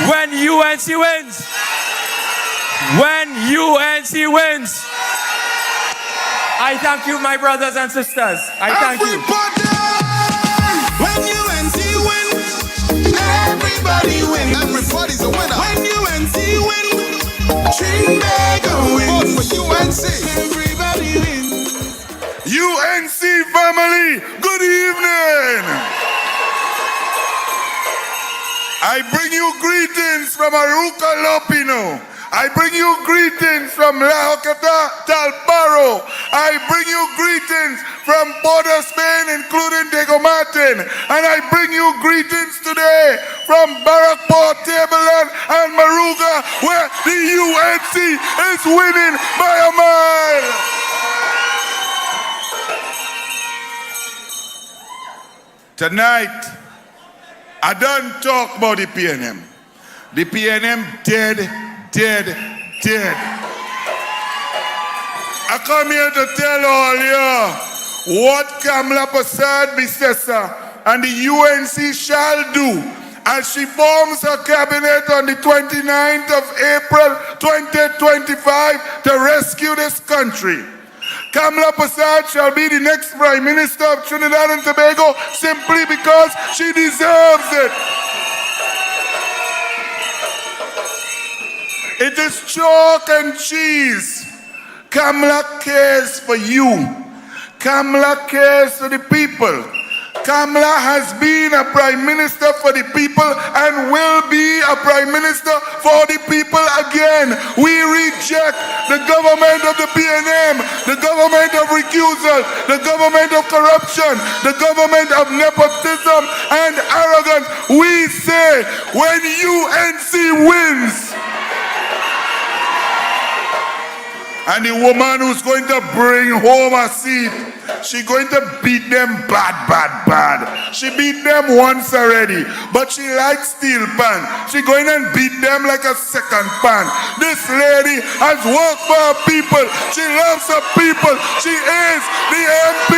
When UNC wins. When UNC wins. I thank you, my brothers and sisters. I thank you. When UNC wins, everybody wins. Everybody's a winner. When UNC wins, Trinidad wins. Vote for UNC. Everybody wins. UNC family, good evening. I bring you greetings from Aruca Lopino. I bring you greetings from La Hocata Talparo. I bring you greetings from Port of Spain, including Diego Martin. And I bring you greetings today from Barrackport, Tableland, and Moruga, where the UNC is winning by a mile. Tonight, I don't talk about the PNM. The PNM dead. I come here to tell all you what Kamla Persad-Bissessar and the UNC shall do as she forms her cabinet on the 29th of April 2025 to rescue this country. Kamla Persad shall be the next Prime Minister of Trinidad and Tobago simply because she deserves it. It is chalk and cheese. Kamla cares for you. Kamla cares for the people. Kamla has been a Prime Minister for the people and will be a Prime Minister for the people again. We reject the government of the PNM, the government of recusal, the government of corruption, the government of nepotism and arrogance. We say when UNC wins, and the woman who's going to bring home a seat, she's going to beat them bad. She beat them once already, but she likes steel pan. She's going to beat them like a second pan. This lady has worked for her people. She loves her people. She is the MP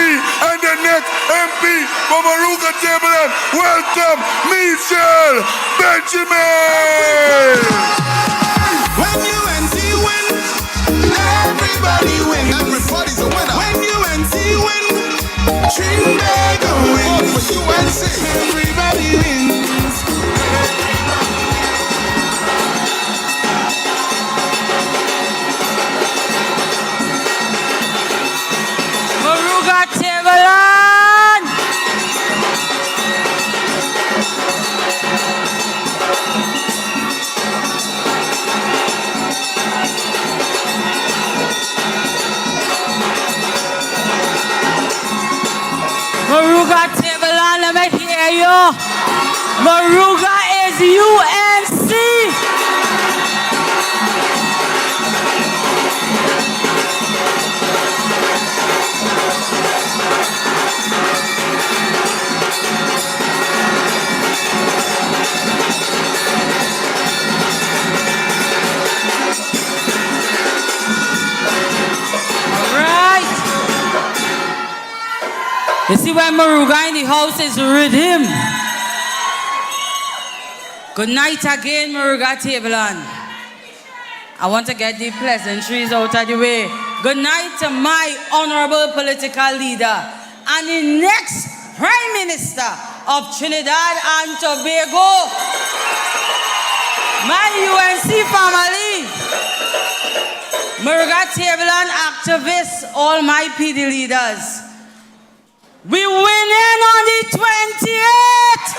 and the next MP for Moruga Tableland. Welcome, Michelle Benjamin. When UNC wins, everybody wins. Everybody's a winner. When UNC wins, Trinidad wins. Vote for UNC. Everybody wins. Moruga Tableland. Moruga Tableland, let me hear you. Moruga is UNC. You see when Moruga in the house is rhythm. Good night again, Moruga Tableland. I want to get the pleasantries out of the way. Good night to my honorable political leader and the next Prime Minister of Trinidad and Tobago. My UNC family. Moruga Tableland activists, all my PD leaders. We win in on the 28th.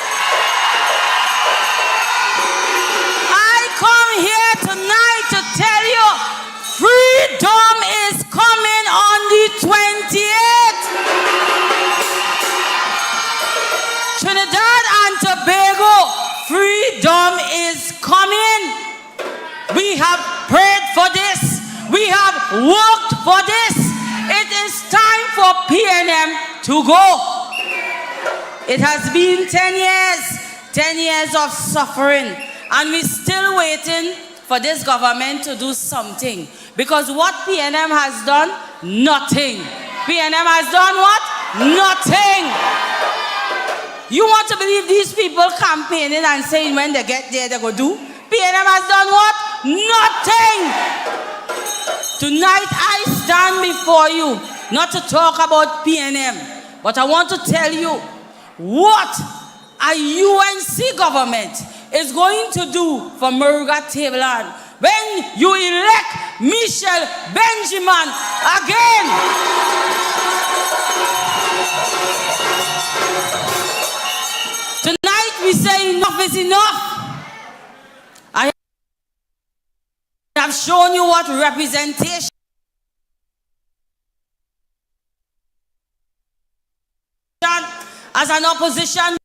I come here tonight to tell you freedom is coming on the 28th. Trinidad and Tobago, freedom is coming. We have prayed for this. We have worked for this. It is time for PNM to go. It has been 10 years of suffering, and we're still waiting for this government to do something. Because what PNM has done, nothing. PNM has done what? Nothing. You want to believe these people campaigning and saying when they get there they go do? PNM has done what? Nothing. Tonight I stand before you not to talk about PNM, but I want to tell you what a UNC government is going to do for Moruga Tableland when you elect Michelle Benjamin again. Tonight we say enough is enough. I have shown you what representation as an opposition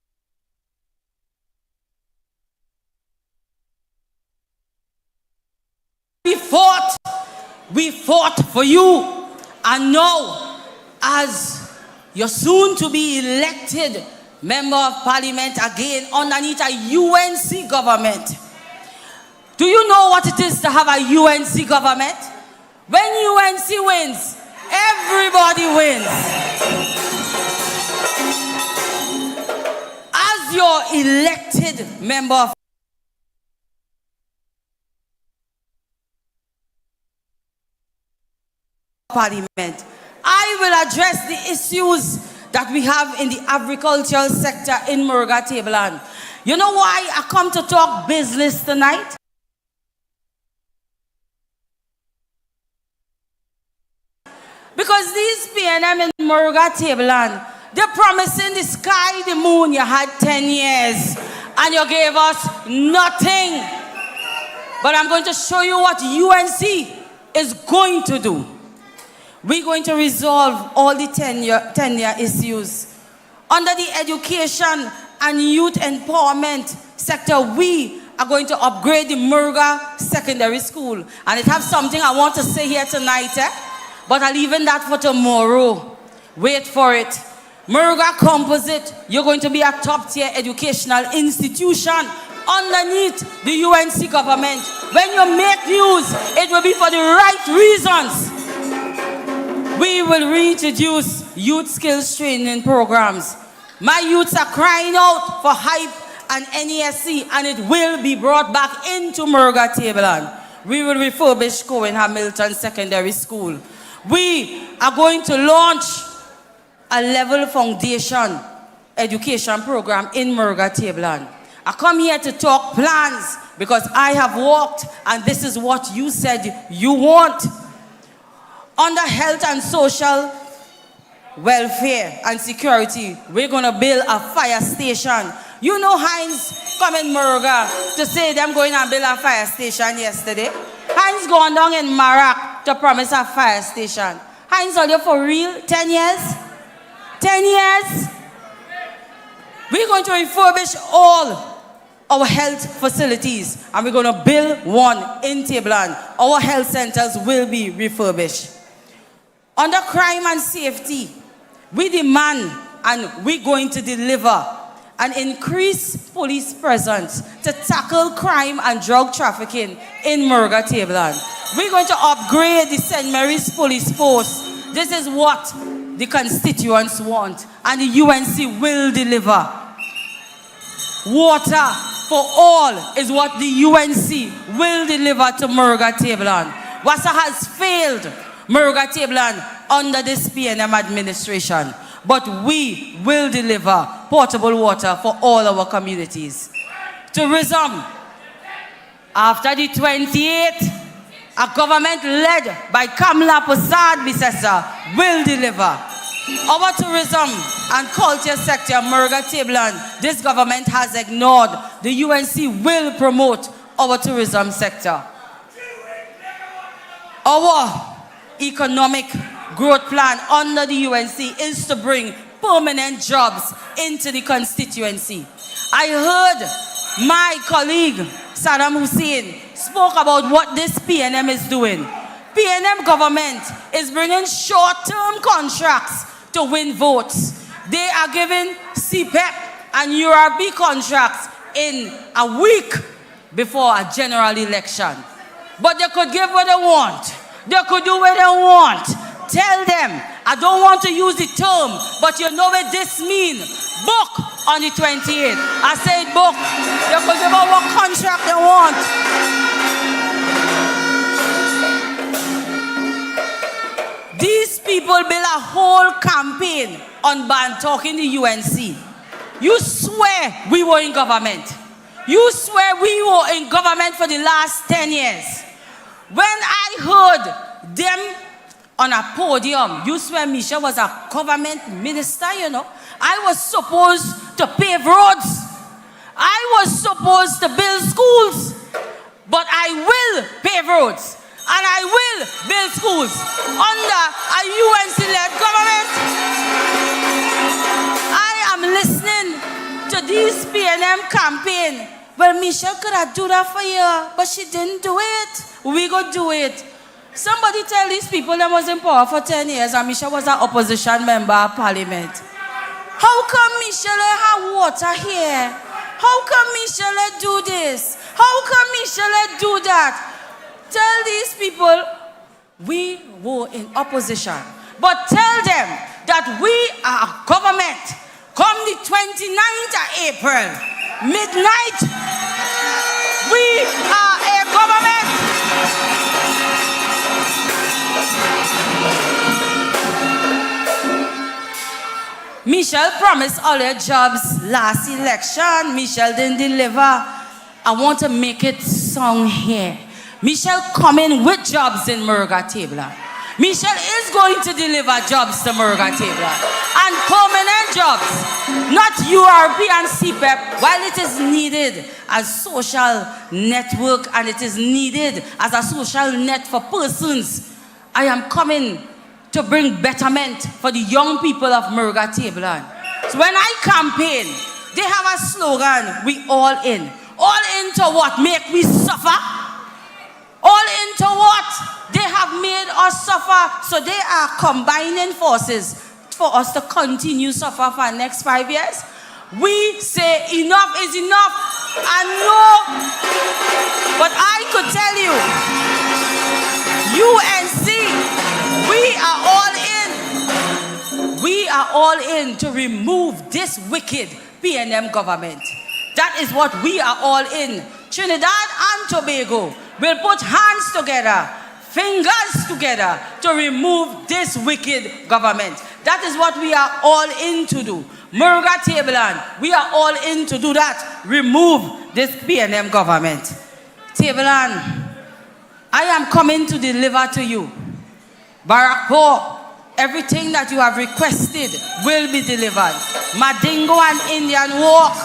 we fought for you, and now as you're soon to be elected member of parliament again underneath a UNC government. Do you know what it is to have a UNC government? When UNC wins, everybody wins. As your elected member of parliament, I will address the issues that we have in the agricultural sector in Moruga Tableland. You know why I come to talk business tonight? Because these PNM in Moruga Tableland, they're promising the sky, the moon. You had 10 years and you gave us nothing. But I'm going to show you what UNC is going to do. We're going to resolve all the tenure issues. Under the education and youth empowerment sector, we are going to upgrade the Moruga Secondary School. And it has something I want to say here tonight, but I'll leave that for tomorrow. Wait for it. Moruga Composite, you're going to be a top-tier educational institution underneath the UNC government. When you make news, it will be for the right reasons. We will reintroduce youth skills training programs. My youths are crying out for HYPE and NESC, and it will be brought back into Moruga Tableland. We will refurbish Cohen Hamilton Secondary School. We are going to launch a level foundation education program in Moruga Tableland. I come here to talk plans because I have walked, and this is what you said you want. Under health and social welfare and security, we're going to build a fire station. You know Heinz come in Moruga to say them going and build a fire station yesterday. Heinz gone down in Marak to promise a fire station. Heinz, are you for real? 10 years? 10 years? We're going to refurbish all our health facilities, and we're going to build one in Tableland. Our health centers will be refurbished. Under crime and safety, we demand and we're going to deliver an increased police presence to tackle crime and drug trafficking in Moruga Tableland. We're going to upgrade the St. Mary's Police Force. This is what the constituents want, and the UNC will deliver. Water for all is what the UNC will deliver to Moruga Tableland. Wassa has failed Moruga Tableland under this PNM administration, but we will deliver potable water for all our communities. Tourism, after the 28th, a government led by Kamla Persad-Bissessar will deliver. Our tourism and culture sector, Moruga Tableland, this government has ignored. The UNC will promote our tourism sector. Our economic growth plan under the UNC is to bring permanent jobs into the constituency. I heard my colleague Saddam Hussein spoke about what this PNM is doing. PNM government is bringing short-term contracts to win votes. They are giving CPEP and URB contracts in a week before a general election. But they could give what they want. They could do what they want. Tell them, I don't want to use the term, but you know what this means. Book on the 28th. I said book. They could give out what contract they want. campaign on ban talking the UNC, you swear we were in government. You swear we were in government for the last 10 years. When I heard them on a podium, you swear Michelle was a government minister, you know. I was supposed to pave roads. I was supposed to build schools. But I will pave roads. And I will build schools under a UNC-led government. I am listening to this PNM campaign. Well, Michelle could have done that for you, but she didn't do it. We go do it. Somebody tell these people that was in power for 10 years and Michelle was an opposition member of parliament. How come Michelle have water here? How come Michelle do this? How come Michelle do that? Tell these people we were in opposition. But tell them that we are a government. Come the 29th of April, midnight, we are a government. Michelle promised all her jobs last election. Michelle didn't deliver. I want to make it song here. Michelle coming with jobs in Moruga Tableland. Michelle is going to deliver jobs to Moruga Tableland. And permanent jobs. Not URP and CPEP. While it is needed as social network and it is needed as a social net for persons, I am coming to bring betterment for the young people of Moruga Tableland. So when I campaign, they have a slogan, we all in. All into what? Make we suffer? All into what? They have made us suffer. So they are combining forces for us to continue suffer for the next 5 years. We say enough is enough. And no, but I could tell you, UNC, we are all in to remove this wicked PNM government. That is what we are all in. Trinidad and Tobago will put hands together, fingers together to remove this wicked government. That is what we are all in to do. Moruga Tableland, we are all in to do that. Remove this PNM government. Tableland, I am coming to deliver to you. Barakpo, everything that you have requested will be delivered. Madingo and Indian Walk,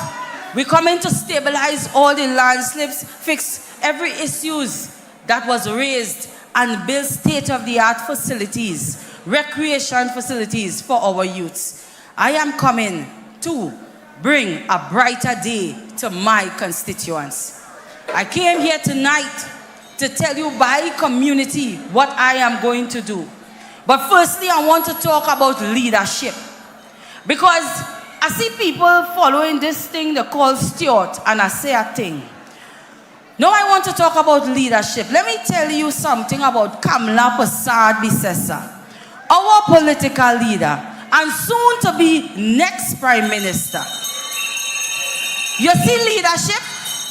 we're coming to stabilize all the landslips, fix every issues that was raised and build state-of-the-art facilities, recreation facilities for our youths. I am coming to bring a brighter day to my constituents. I came here tonight to tell you by community what I am going to do. But firstly, I want to talk about leadership. Because I see people following this thing they call Stuart, and I say a thing. Now I want to talk about leadership. Let me tell you something about Kamla Persad-Bissessar, our political leader, and soon to be next Prime Minister. You see, leadership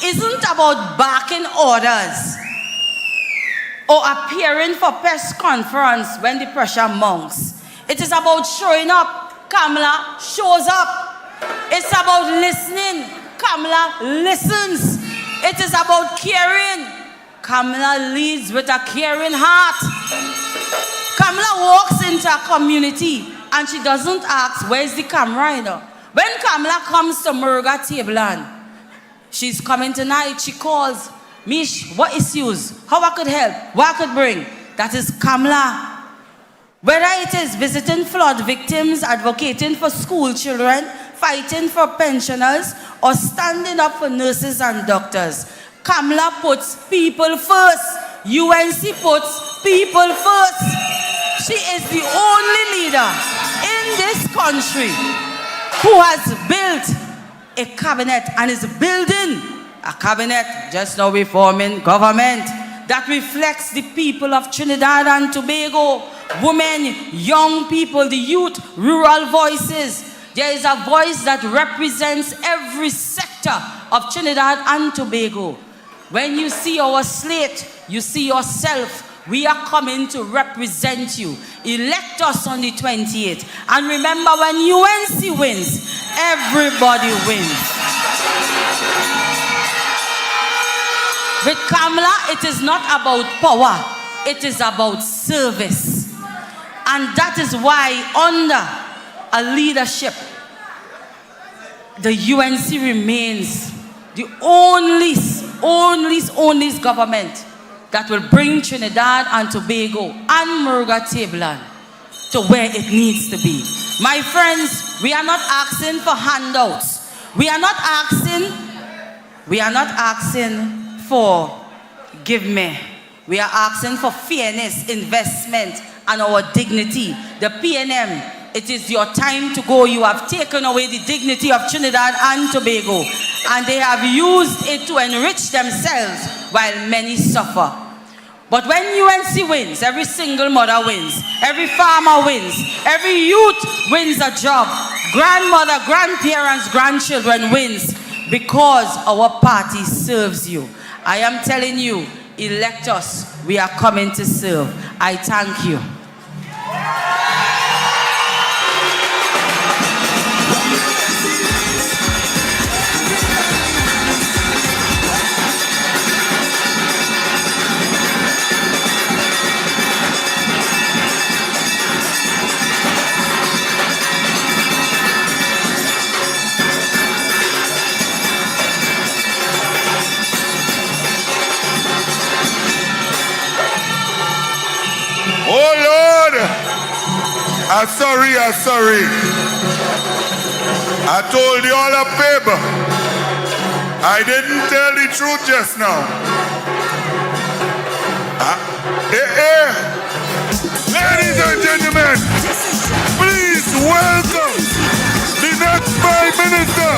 isn't about barking orders or appearing for press conference when the pressure mounts. It is about showing up. Kamla shows up. It's about listening. Kamla listens. It is about caring. Kamla leads with a caring heart. Kamla walks into a community and she doesn't ask, where's the camera? You know? When Kamla comes to Moruga Tableland, she's coming tonight, she calls, Mish, what issues? How I could help? What I could bring? That is Kamla. Whether it is visiting flood victims, advocating for school children, fighting for pensioners, or standing up for nurses and doctors, Kamla puts people first. UNC puts people first. She is the only leader in this country who has built a cabinet and is building a cabinet, just now we're forming government, that reflects the people of Trinidad and Tobago, women, young people, the youth, rural voices. There is a voice that represents every sector of Trinidad and Tobago. When you see our slate, you see yourself. We are coming to represent you. Elect us on the 28th. And remember, when UNC wins, everybody wins. With Kamla, it is not about power. It is about service. And that is why under a leadership, the UNC remains the only government that will bring Trinidad and Tobago and Moruga Tableland to where it needs to be. My friends, we are not asking for handouts. We are not asking for give me. We are asking for fairness, investment, and our dignity. The PNM, it is your time to go. You have taken away the dignity of Trinidad and Tobago, and they have used it to enrich themselves while many suffer. But when UNC wins, every single mother wins, every farmer wins, every youth wins a job, grandmother, grandparents, grandchildren wins, because our party serves you. I am telling you, elect us. We are coming to serve. I thank you. Oh Lord, I'm sorry. I told you all a fib. I didn't tell the truth just now. Ladies and gentlemen, please welcome the next Prime Minister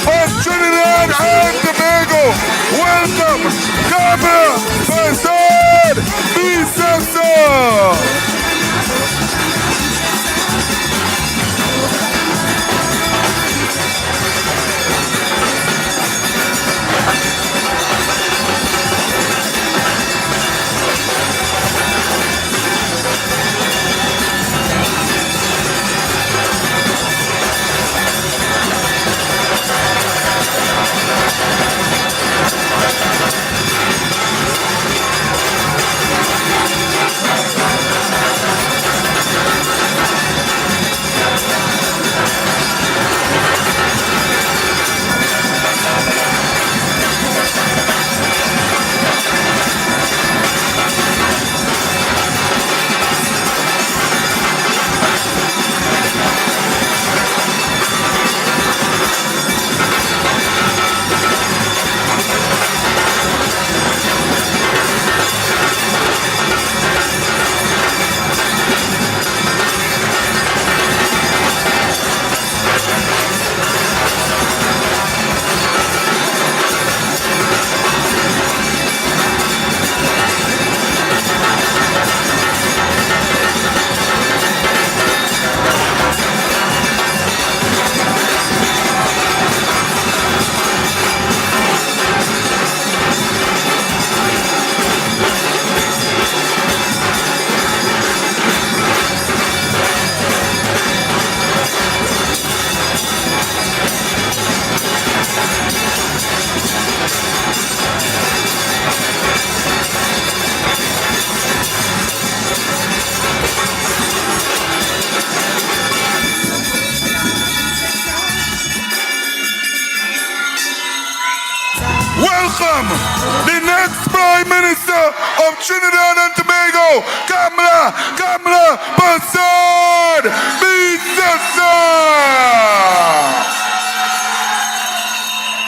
of Trinidad and Tobago. Welcome, Kamla Persad-Bissessar. Welcome, the next Prime Minister of Trinidad and Tobago, Kamla Persad-Bissessar.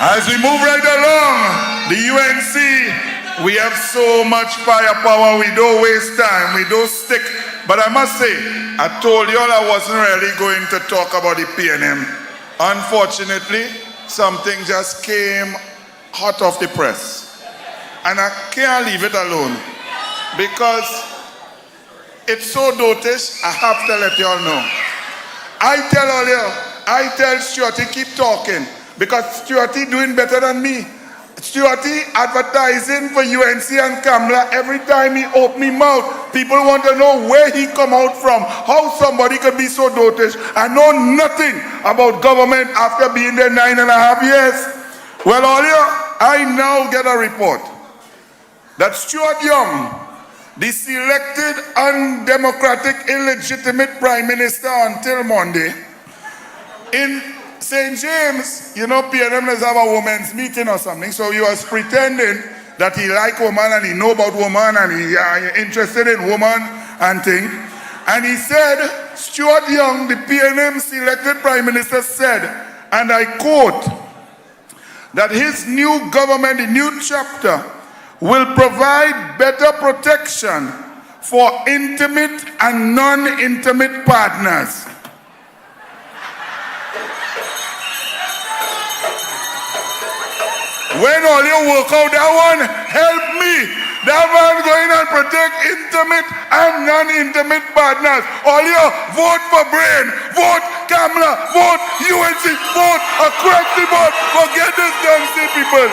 As we move right along, the UNC, we have so much firepower, we don't waste time, we don't stick. But I must say, I told you all I wasn't really going to talk about the PNM. Unfortunately, something just came hot off the press. And I can't leave it alone. Because it's so dotish, I have to let you all know. I tell Stuarty, keep talking. Because Stuarty doing better than me. Stuarty advertising for UNC and Kamla. Every time he open his mouth, people want to know where he come out from, how somebody could be so dotish and know nothing about government after being there 9.5 years. Well, all you, I now get a report that Stuart Young, the selected undemocratic illegitimate prime minister until Monday, in St. James, you know, PNM does have a women's meeting or something, so he was pretending that he like woman and he know about woman and he interested in woman and thing. And he said, Stuart Young, the PNM selected prime minister, said, and I quote, that his new government, the new chapter, will provide better protection for intimate and non-intimate partners. When all you work out that one, help me. That man going and protect intimate and non-intimate partners. All you vote for Brain, vote Kamla, vote UNC, vote across the board. Forget this damn thing, people.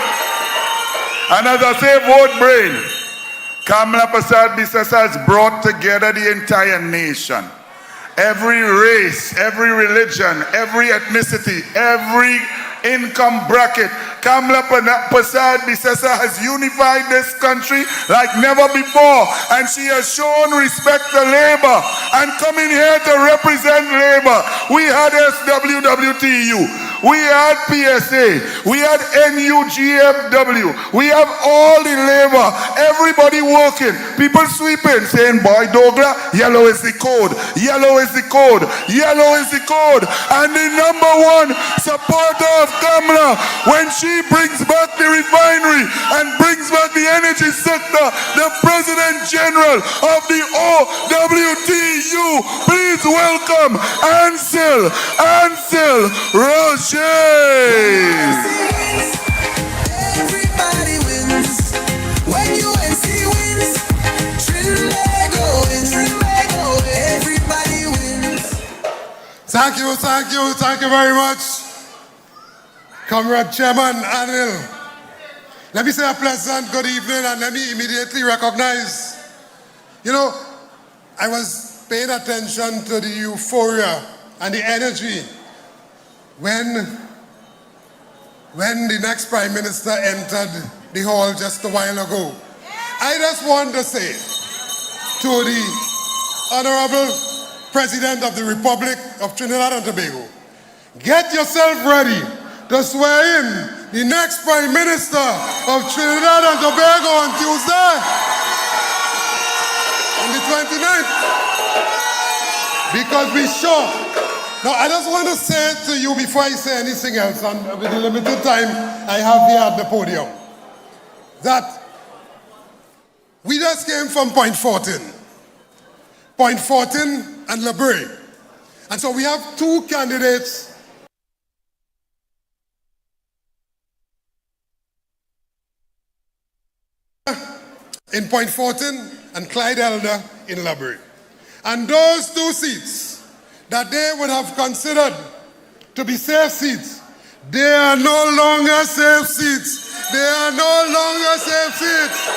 And as I say, vote Brain. Kamla Persad-Bissessar has brought together the entire nation. Every race, every religion, every ethnicity, every income bracket. Kamla Persad-Bissessar has unified this country like never before, and she has shown respect to labor and coming here to represent labor. We had SWWTU, we had PSA, we had NUGFW, we have all the labor, everybody working, people sweeping, saying, boy Douglas, yellow is the code, yellow is the code, yellow is the code. And the number one supporter of Kamla, when she brings back the refinery and brings back the energy sector, the President General of the OWTU, please welcome Ansel Roche. Everybody wins when UNC wins. Trinidad wins. Everybody wins. Thank you very much, Comrade Chairman Anil. Let me say a pleasant good evening and let me immediately recognize, you know, I was paying attention to the euphoria and the energy when the next Prime Minister entered the hall just a while ago. I just want to say to the Honorable President of the Republic of Trinidad and Tobago, get yourself ready to swear in the next Prime Minister of Trinidad and Tobago on Tuesday, on the 29th, because we sure. Now, I just want to say to you before I say anything else, and with the limited time I have here at the podium, that we just came from Point 14 and Robbery. And so we have two candidates in Point 14 and Clyde Elder in Robbery. And those two seats that they would have considered to be safe seats, they are no longer safe seats. They are no longer safe seats.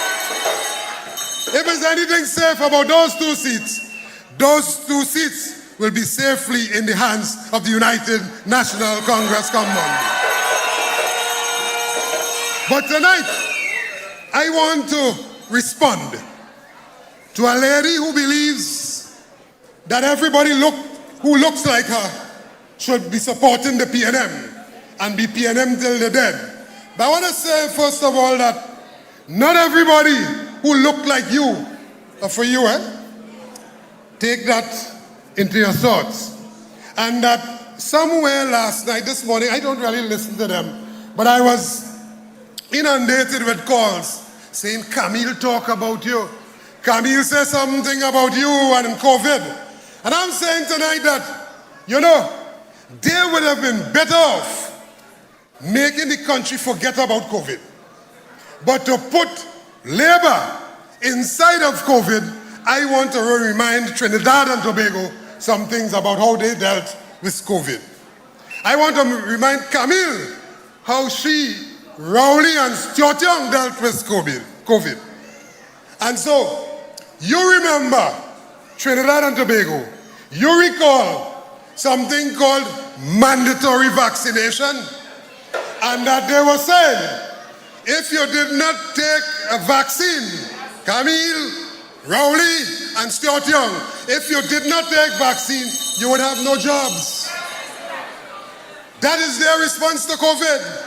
If there's anything safe about those two seats will be safely in the hands of the United National Congress come Monday. But tonight, I want to respond to a lady who believes that everybody who looks like her should be supporting the PNM and be PNM till the dead. But I want to say, first of all, that not everybody who look like you are for you, Take that into your thoughts. And that somewhere last night, this morning, I don't really listen to them, but I was inundated with calls saying, Camille talk about you. Camille say something about you and COVID. And I'm saying tonight that, you know, they would have been better off making the country forget about COVID. But to put labor inside of COVID, I want to remind Trinidad and Tobago some things about how they dealt with COVID. I want to remind Camille how she Rowley and Stuart Young dealt with COVID. And so, you remember Trinidad and Tobago. You recall something called mandatory vaccination, and that they were saying, if you did not take a vaccine, Camille, Rowley, and Stuart Young, if you did not take vaccine, you would have no jobs. That is their response to COVID.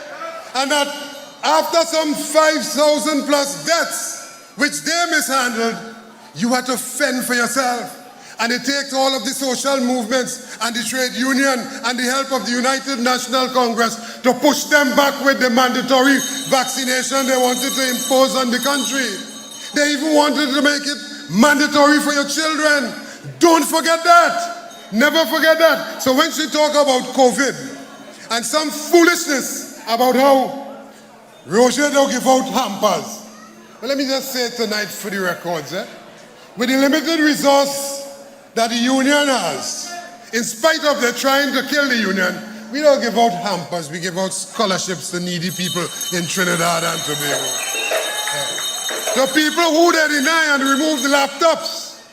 And that after some 5,000 plus deaths, which they mishandled, you had to fend for yourself. And it takes all of the social movements and the trade union and the help of the United National Congress to push them back with the mandatory vaccination they wanted to impose on the country. They even wanted to make it mandatory for your children. Don't forget that. Never forget that. So when she talk about COVID and some foolishness about how Roger don't give out hampers, well, let me just say tonight for the records, with the limited resource that the union has, in spite of their trying to kill the union, we don't give out hampers, we give out scholarships to needy people in Trinidad and Tobago. The people who they deny and remove the laptops,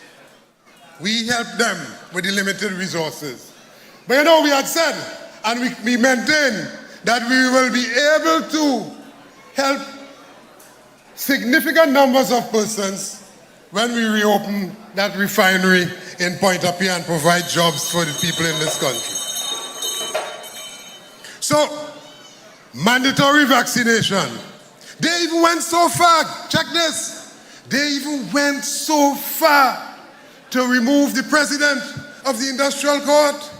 we help them with the limited resources. But you know, we had said, and we maintain, that we will be able to help significant numbers of persons when we reopen that refinery in Point-a-Pierre and provide jobs for the people in this country. So, mandatory vaccination. They even went so far, check this, they even went so far to remove the president of the industrial court,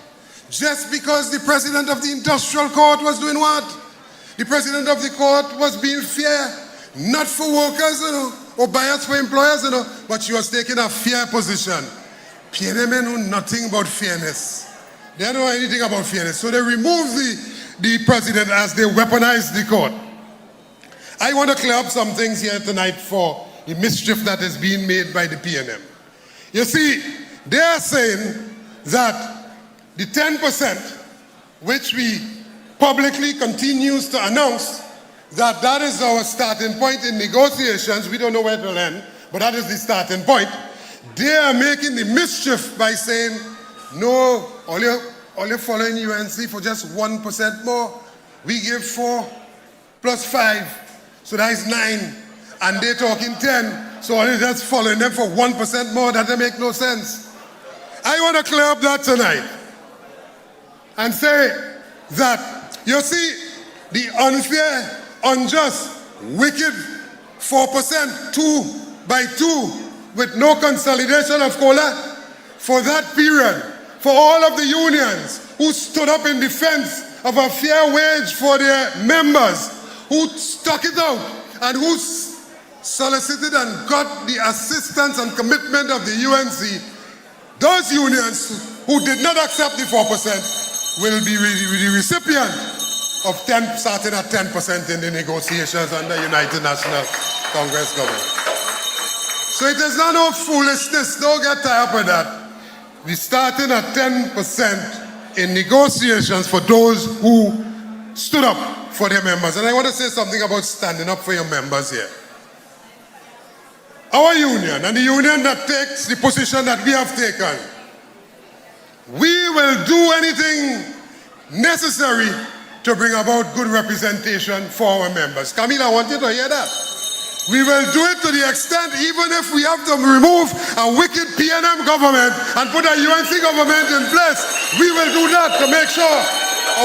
just because the president of the industrial court was doing what? The president of the court was being fair, not for workers, or biased for employers, but she was taking a fair position. PNM know nothing about fairness. They don't know anything about fairness. So they removed the president as they weaponized the court. I want to clear up some things here tonight for the mischief that is being made by the PNM. You see, they are saying that the 10%, which we publicly continues to announce, that is our starting point in negotiations. We don't know where to end, but that is the starting point. They are making the mischief by saying, no, all you're following UNC for just 1% more. We give 4 plus 5, so that is 9. And they're talking 10, so all you're just following them for 1% more. That doesn't make no sense. I want to clear up that tonight and say that, you see, the unfair, unjust, wicked 4%, 2 by 2, with no consolidation of COLA, for that period, for all of the unions who stood up in defense of a fair wage for their members, who stuck it out, and who solicited and got the assistance and commitment of the UNC, those unions who did not accept the 4% will be the recipient of starting at 10% in the negotiations under United National Congress government. So it is not no foolishness, don't get tired up with that. We're starting at 10% in negotiations for those who stood up for their members. And I want to say something about standing up for your members here. Our union, and the union that takes the position that we have taken, we will do anything necessary to bring about good representation for our members. Camille, I want you to hear that. We will do it to the extent, even if we have to remove a wicked PNM government and put a UNC government in place, we will do that to make sure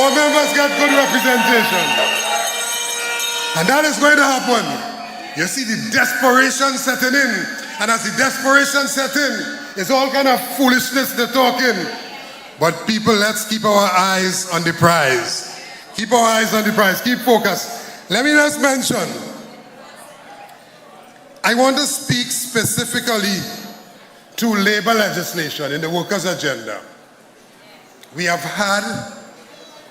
our members get good representation. And that is going to happen. You see the desperation setting in, and as the desperation set in, it's all kind of foolishness they're talking. But people, let's keep our eyes on the prize. Keep our eyes on the prize. Keep focused. Let me just mention, I want to speak specifically to labor legislation in the workers' agenda. We have had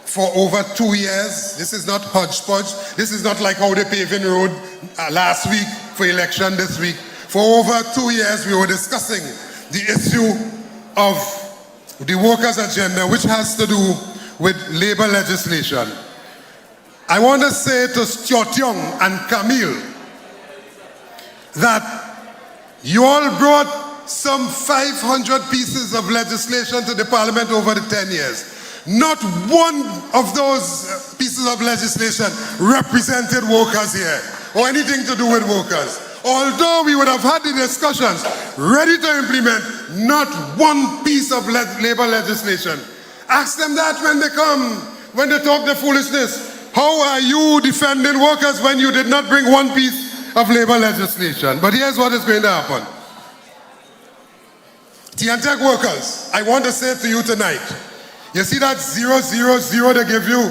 for over 2 years, this is not hodgepodge, this is not like how they paving road last week for election this week. For over 2 years, we were discussing the issue of the workers' agenda, which has to do with labor legislation. I want to say to Stuart Young and Camille that you all brought some 500 pieces of legislation to the Parliament over the 10 years. Not one of those pieces of legislation represented workers here or anything to do with workers. Although we would have had the discussions ready to implement, not one piece of labor legislation. Ask them that when they come, when they talk the foolishness. How are you defending workers when you did not bring one piece of labor legislation? But here's what is going to happen. Tech workers, I want to say to you tonight, you see that 000 they give you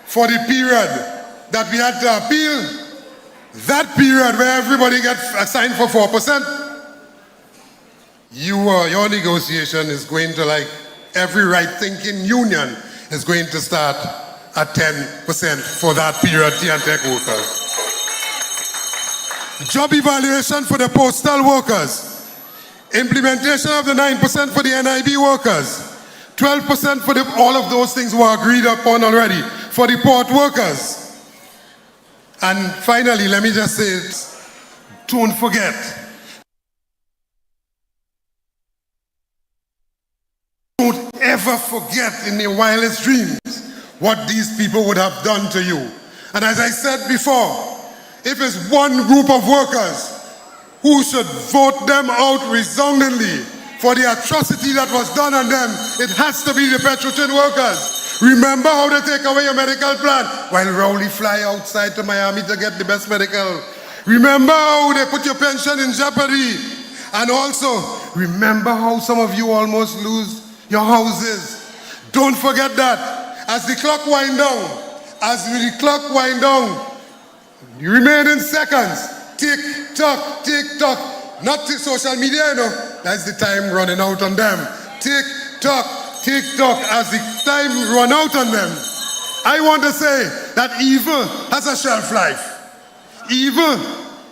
for the period that we had to appeal? That period where everybody gets assigned for 4%, your negotiation is going to, like every right-thinking union, is going to start at 10% for that period, Tech workers. Job evaluation for the postal workers. Implementation of the 9% for the NIB workers. 12% for all of those things were agreed upon already for the port workers. And finally, let me just say, don't forget, don't ever forget in your wildest dreams what these people would have done to you. And as I said before, if it's one group of workers who should vote them out resoundingly for the atrocity that was done on them, it has to be the Petrotrin workers. Remember how they take away your medical plan while Rowley fly outside to Miami to get the best medical. Remember how they put your pension in jeopardy. And also, remember how some of you almost lose your houses. Don't forget that. As the clock winds down, you remain in seconds. Tick tock, tick tock. Not social media, you know. That's the time running out on them. Tick tock, tick tock. As the time run out on them, I want to say that evil has a shelf life. Evil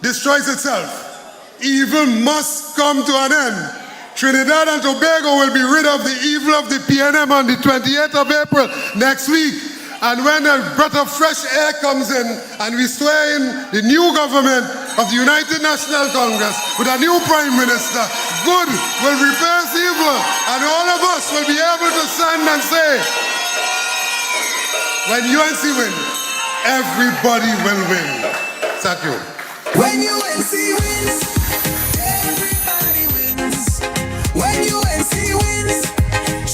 destroys itself. Evil must come to an end. Trinidad and Tobago will be rid of the evil of the PNM on the 28th of April next week. And when a breath of fresh air comes in and we swear in the new government of the United National Congress with a new Prime Minister, good will replace evil, and all of us will be able to stand and say, when UNC wins, everybody will win. Thank you. When UNC wins, everybody wins. When UNC wins,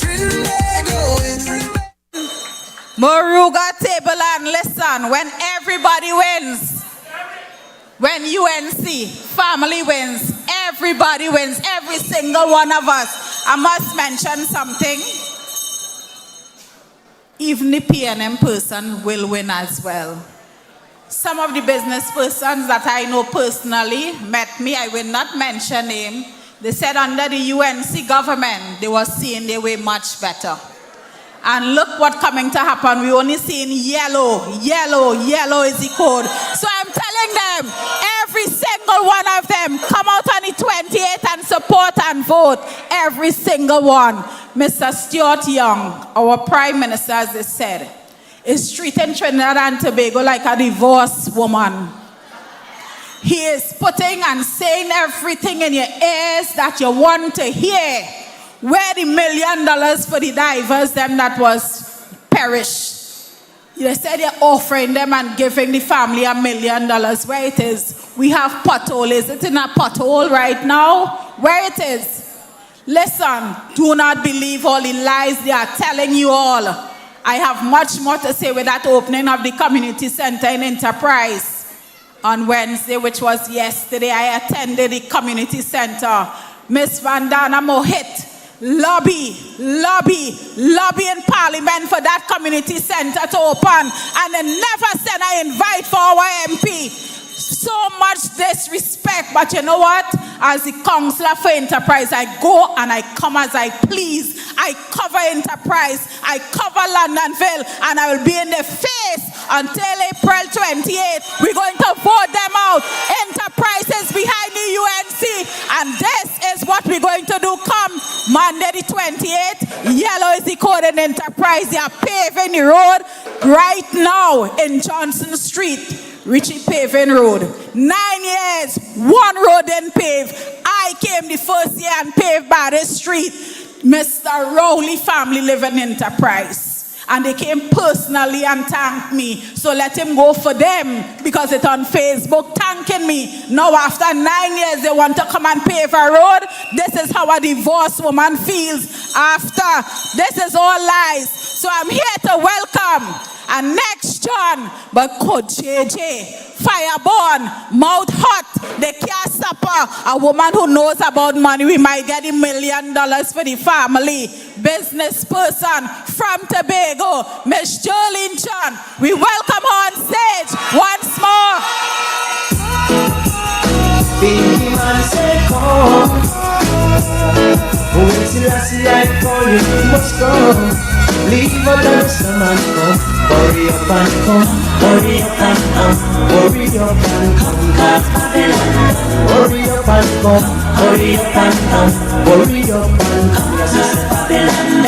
Trinidad wins. Moruga, Tableland, listen, when everybody wins, when UNC family wins, everybody wins, every single one of us. I must mention something. Even the PNM person will win as well. Some of the business persons that I know personally met me, I will not mention name. They said under the UNC government, they were seeing their way much better. And look what's coming to happen. We only seeing yellow. Yellow is the code. So I'm telling them, every single one of them, come out on the 28th and support and vote. Every single one. Mr. Stuart Young, our Prime Minister, as they said, is treating Trinidad and Tobago like a divorced woman. He is putting and saying everything in your ears that you want to hear. Where the $1 million for the divers, them that was perished. They said they're offering them and giving the family $1 million. Where it is? We have pothole. Is it in a pothole right now? Where it is? Listen, do not believe all the lies they are telling you all. I have much more to say with that opening of the community center in Enterprise on Wednesday, which was yesterday. I attended the community center. Miss Vandana Mohit, lobby in Parliament for that community center to open, and they never sent an invite for our MP. So much disrespect, but you know what? As the councillor for Enterprise, I go and I come as I please. I cover Enterprise, I cover Londonville, and I will be in the face until April 28th. We're going to vote them out. Enterprise is behind the UNC, and this is what we're going to do come Monday the 28th, yellow is the code and enterprise. They are paving the road right now in Johnson Street. Richie Paving Road. 9 years, one road then paved. I came the first year and paved by this street. Mr. Rowley family living enterprise. And they came personally and thanked me. So let him go for them because it's on Facebook thanking me. Now after 9 years, they want to come and pave a road. This is how a divorced woman feels after. This is all lies. So I'm here to welcome and next John, but Coach JJ, fireborn, mouth hot, they can't stop her. A woman who knows about money, we might get $1 million for the family. Business person from Tobago, Miss Jolene John. We welcome her on stage once more. Big man say come, when Selassie I call you, you must come. Leave a dance and come, hurry up and come, hurry up and come, hurry up and come, hurry up and come, hurry up and come, hurry up and come, Babylon.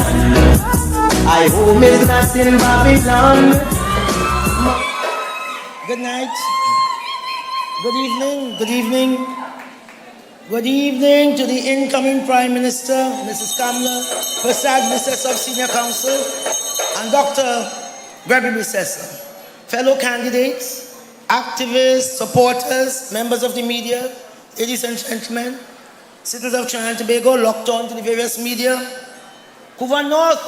I hope it's not in Babylon. Good night. Good evening. Good evening. Good evening to the incoming Prime Minister, Mrs. Kamla Persad-Bissessar of Senior Council, and Dr. Persad-Bissessar. Fellow candidates, activists, supporters, members of the media, ladies and gentlemen, citizens of Trinidad and Tobago locked on to the various media. Couva North,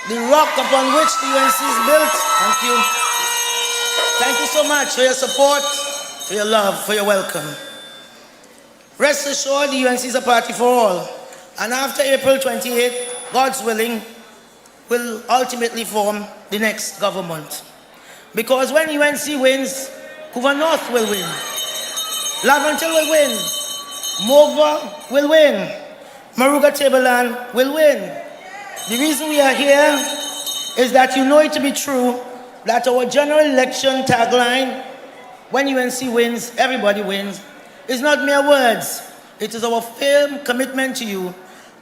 the rock upon which the UNC is built. Thank you. Thank you so much for your support, for your love, for your welcome. Rest assured, the UNC is a party for all. And after April 28th, God's willing, will ultimately form the next government. Because when UNC wins, Couva North will win. Laventille will win. Moruga will win. Moruga Tableland will win. The reason we are here is that you know it to be true that our general election tagline, when UNC wins, everybody wins, is not mere words. It is our firm commitment to you,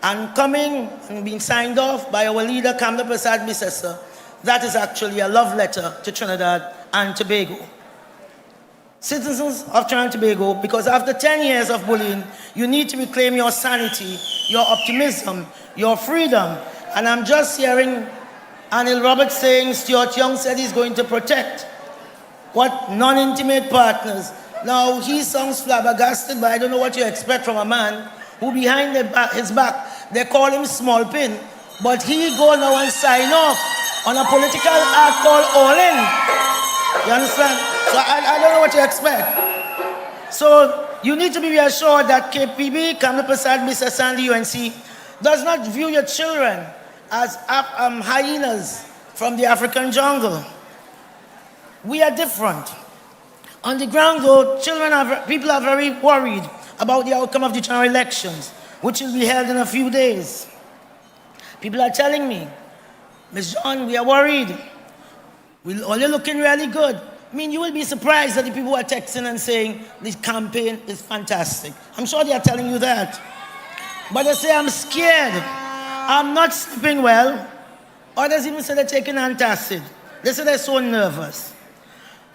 and coming and being signed off by our leader, Kamla Persad-Bissessar, that is actually a love letter to Trinidad and Tobago. Citizens of Trinidad and Tobago, because after 10 years of bullying, you need to reclaim your sanity, your optimism, your freedom. And I'm just hearing Anil Roberts saying Stuart Young said he's going to protect what non-intimate partners. Now, he sounds flabbergasted, but I don't know what you expect from a man who behind his back, they call him Small Pin, but he go now and sign off on a political act called All In. You understand? So I don't know what you expect. So you need to be reassured that KPB, Kamla Persad-Bissessar and the UNC, does not view your children as hyenas from the African jungle. We are different. On the ground, though, people are very worried about the outcome of the general elections, which will be held in a few days. People are telling me, Ms. John, we are worried. We're only looking really good. I mean, you will be surprised that the people who are texting and saying this campaign is fantastic. I'm sure they are telling you that. But they say, I'm scared. I'm not sleeping well. Others even say they're taking antacid. They say they're so nervous.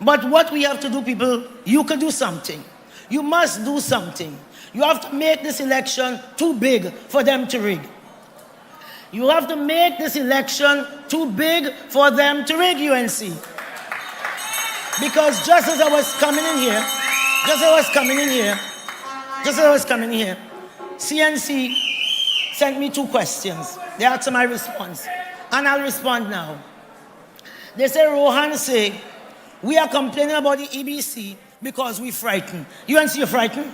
But what we have to do, people, you can do something. You must do something. You have to make this election too big for them to rig. You have to make this election too big for them to rig UNC. Because just as I was coming in here, CNC sent me 2 questions. They asked my response. And I'll respond now. They say, Rohan say, we are complaining about the EBC because we're frightened. UNC, you're frightened?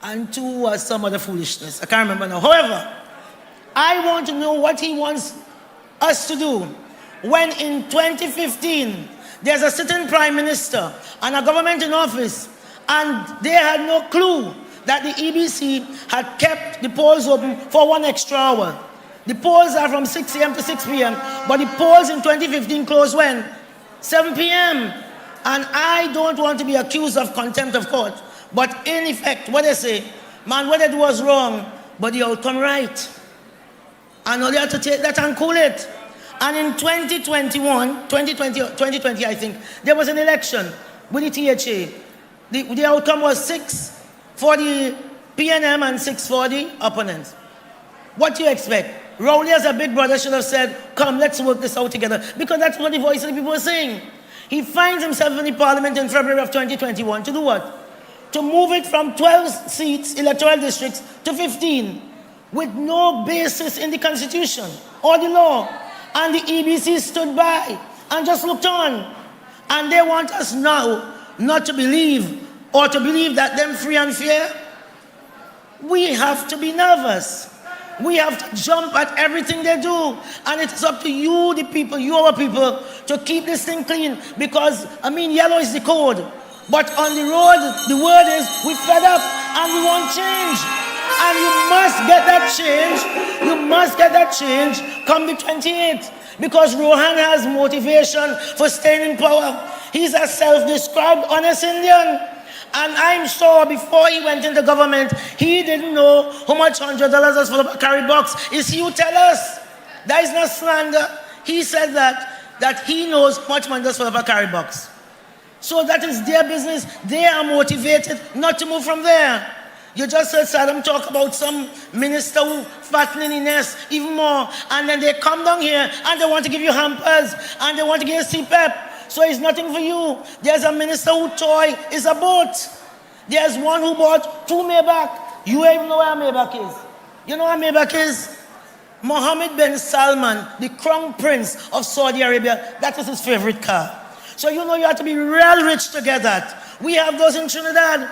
And 2 was some other foolishness. I can't remember now. However, I want to know what he wants us to do when in 2015, there's a sitting prime minister and a government in office, and they had no clue that the EBC had kept the polls open for 1 extra hour. The polls are from 6 a.m. to 6 p.m., but the polls in 2015 closed when? 7 p.m. And I don't want to be accused of contempt of court. But in effect, what they say, man, what they do was wrong, but the outcome right. And all you have to take that and cool it. And in 2020, I think, there was an election with the THA. The outcome was 6 for the PNM and 6 for the opponents. What do you expect? Rowley as a big brother should have said, come, let's work this out together. Because that's what the voice of the people were saying. He finds himself in the parliament in February of 2021 to do what? To move it from 12 seats, electoral districts, to 15, with no basis in the Constitution or the law. And the EBC stood by and just looked on. And they want us now not to believe, or to believe that them free and fair. We have to be nervous. We have to jump at everything they do. And it's up to you, the people, you our people, to keep this thing clean. Because, yellow is the code. But on the road, the word is, we fed up and we want change. And you must get that change. You must get that change come the 28th. Because Rohan has motivation for staying in power. He's a self-described honest Indian. And I'm sure before he went into government, he didn't know how much $100 was for the carry box. Is he who tell us? That is not slander. He said that he knows how much money does for the carry box. So that is their business. They are motivated not to move from there. You just heard Saddam talk about some minister who fattening in nest even more. And then they come down here and they want to give you hampers and they want to give you CPEP. So it's nothing for you. There's a minister who toy is a boat. There's one who bought 2 Maybach. You even know where a Maybach is. You know what a Maybach is? Mohammed bin Salman, the crown prince of Saudi Arabia, that is his favorite car. So you know you have to be real rich to get that. We have those in Trinidad.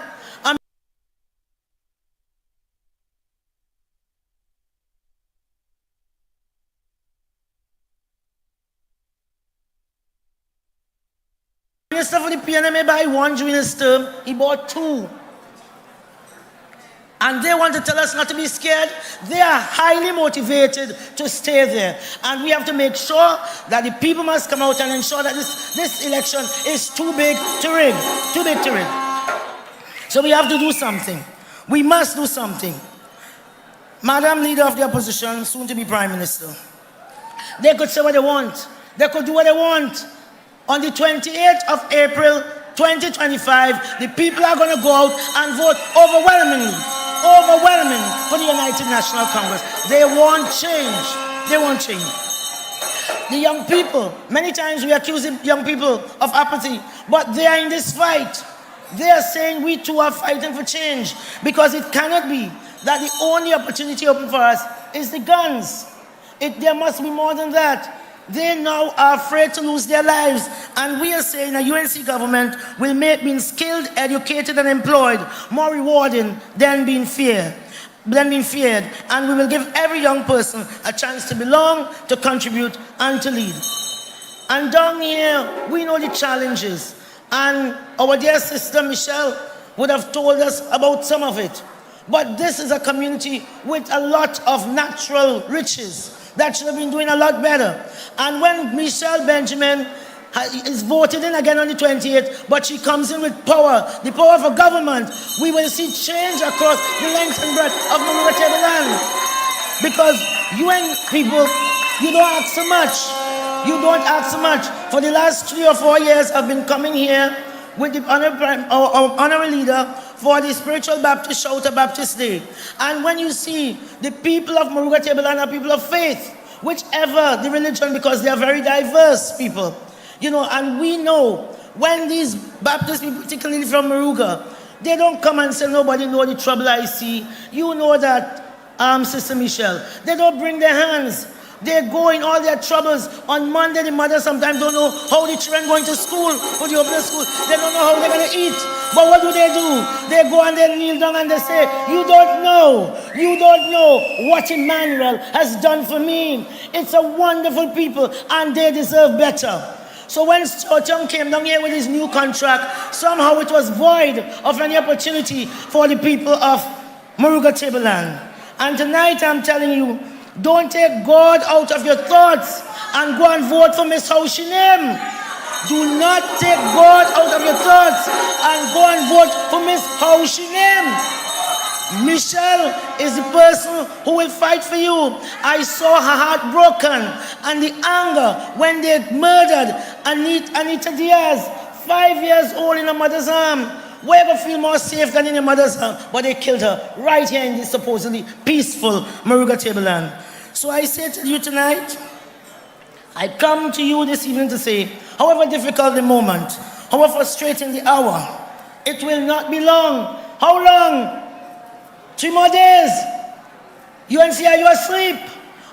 Minister for the PNM may buy 1 during his term, he bought 2. And they want to tell us not to be scared. They are highly motivated to stay there. And we have to make sure that the people must come out and ensure that this election is too big to rig. Too big to rig. So we have to do something. We must do something. Madam Leader of the Opposition, soon to be Prime Minister, they could say what they want. They could do what they want. On the 28th of April 2025, the people are going to go out and vote overwhelmingly for the United National Congress. They want change. They want change. The young people, many times we accuse the young people of apathy, but they are in this fight. They are saying we too are fighting for change, because it cannot be that the only opportunity open for us is the guns. There must be more than that. They now are afraid to lose their lives. And we are saying a UNC government will make being skilled, educated, and employed more rewarding than being feared. And we will give every young person a chance to belong, to contribute, and to lead. And down here, we know the challenges. And our dear sister Michelle would have told us about some of it. But this is a community with a lot of natural riches that should have been doing a lot better. And when Michelle Benjamin is voted in again on the 28th, but she comes in with power, the power for government, we will see change across the length and breadth of Moruga Tableland. Because UN people, you don't ask so much. You don't ask so much. For the last 3 or 4 years, I've been coming here with the honorary leader for the Spiritual Baptist Shouter Baptist Day. And when you see the people of Moruga Tableland are people of faith, whichever the religion, because they are very diverse people, and we know when these Baptist people, particularly from Moruga, they don't come and say, nobody know the trouble I see. You know that, Sister Michelle. They don't bring their hands. They go in all their troubles. On Monday, the mothers sometimes don't know how the children going to school, for the open school. They don't know how they're going to eat. But what do? They go and they kneel down and they say, you don't know what Emmanuel has done for me. It's a wonderful people, and they deserve better. So when Chochong came down here with his new contract, somehow it was void of any opportunity for the people of Moruga Tableland. And tonight I'm telling you, don't take God out of your thoughts and go and vote for Miss Howshinem. Do not take God out of your thoughts and go and vote for Miss How she name. Michelle is the person who will fight for you. I saw her heart broken and the anger when they murdered Anita Diaz, 5 years old in her mother's arm. Where ever feel more safe than in your mother's arm? But they killed her right here in this supposedly peaceful Moruga Tableland. So I say to you tonight, I come to you this evening to say, however difficult the moment, however frustrating the hour, it will not be long. How long? 3 more days. UNC, are you asleep?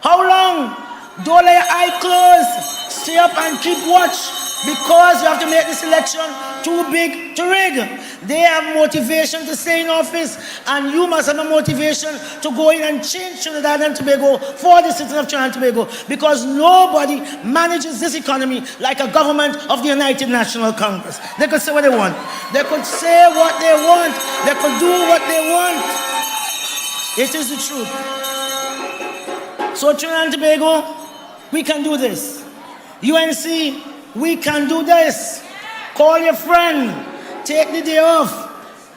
How long? Don't let your eye close. Stay up and keep watch, because you have to make this election too big to rig. They have motivation to stay in office, and you must have a motivation to go in and change Trinidad and Tobago for the citizens of Trinidad and Tobago, because nobody manages this economy like a government of the United National Congress. They could say what they want. They could say what they want. They could do what they want. It is the truth. So Trinidad and Tobago, we can do this. UNC, we can do this. Call your friend. Take the day off.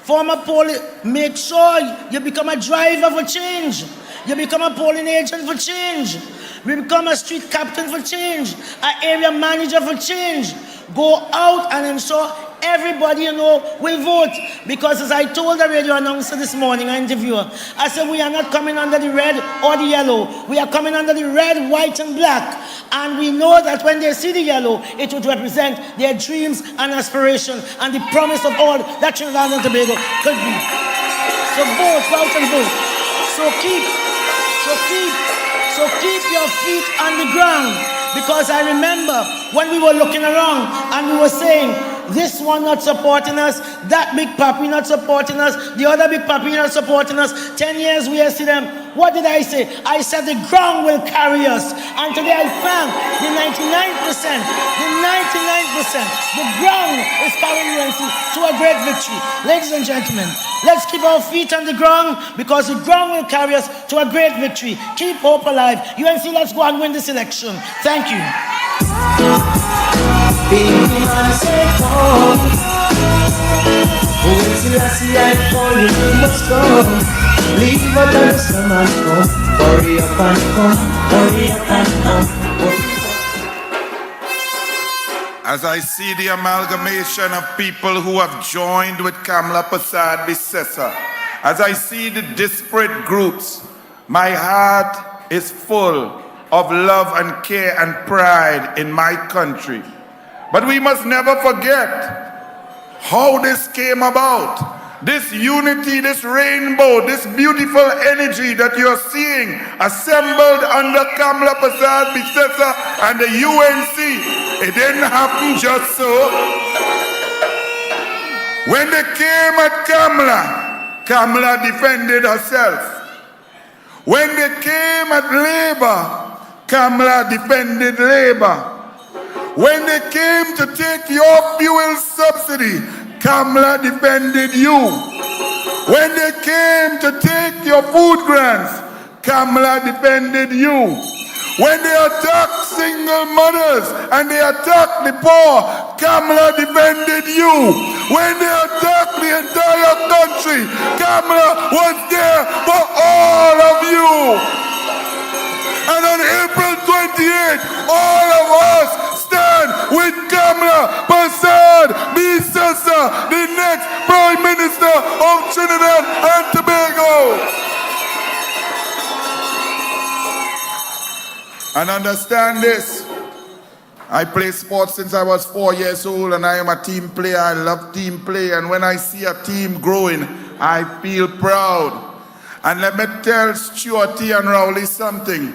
Form a polling. Make sure you become a driver for change. You become a polling agent for change. You become a street captain for change. An area manager for change. Go out and ensure everybody you know will vote. Because as I told the radio announcer this morning, an interviewer, I said we are not coming under the red or the yellow. We are coming under the red, white and black. And we know that when they see the yellow, it would represent their dreams and aspirations and the promise of all that Trinidad and Tobago could be. So vote, go out and vote. So keep your feet on the ground. Because I remember when we were looking around and we were saying, this one not supporting us, that big papi not supporting us, the other big papi not supporting us. 10 years we have seen them. What did I say? I said the ground will carry us. And today I found the 99%, the ground is carrying UNC to a great victory. Ladies and gentlemen, let's keep our feet on the ground, because the ground will carry us to a great victory. Keep hope alive. UNC, let's go and win this election. Thank you. As I see the amalgamation of people who have joined with Kamla Persad-Bissessar, as I see the disparate groups, my heart is full of love and care and pride in my country. But we must never forget how this came about. This unity, this rainbow, this beautiful energy that you're seeing assembled under Kamla Persad-Bissessar and the UNC. It didn't happen just so. When they came at Kamla, Kamla defended herself. When they came at Labour, Kamla defended Labour. When they came to take your fuel subsidy, Kamla defended you. When they came to take your food grants, Kamla defended you. When they attacked single mothers and they attacked the poor, Kamla defended you. When they attacked the entire country, Kamla was there for all of you. And on April 28th, all of us stand with Kamla Persad-Bissessar, the next Prime Minister of Trinidad and Tobago. And understand this, I play sports since I was 4 years old, and I am a team player. I love team play, and when I see a team growing, I feel proud. And let me tell Stuarty and Rowley something.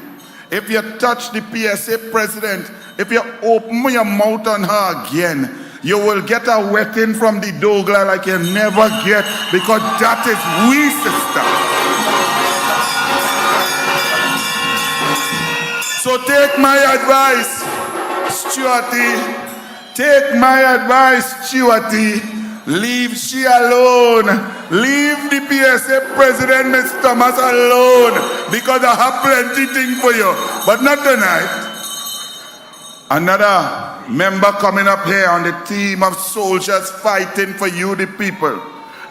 If you touch the PSA president, if you open your mouth on her again, you will get a wetting from the Douglas like you never get, because that is we, sister. So take my advice, Stuarty. Take my advice, Stuarty. Leave she alone. Leave the PSA president, Ms. Thomas, alone, because I have plenty things for you. But not tonight. Another member coming up here on the team of soldiers fighting for you, the people,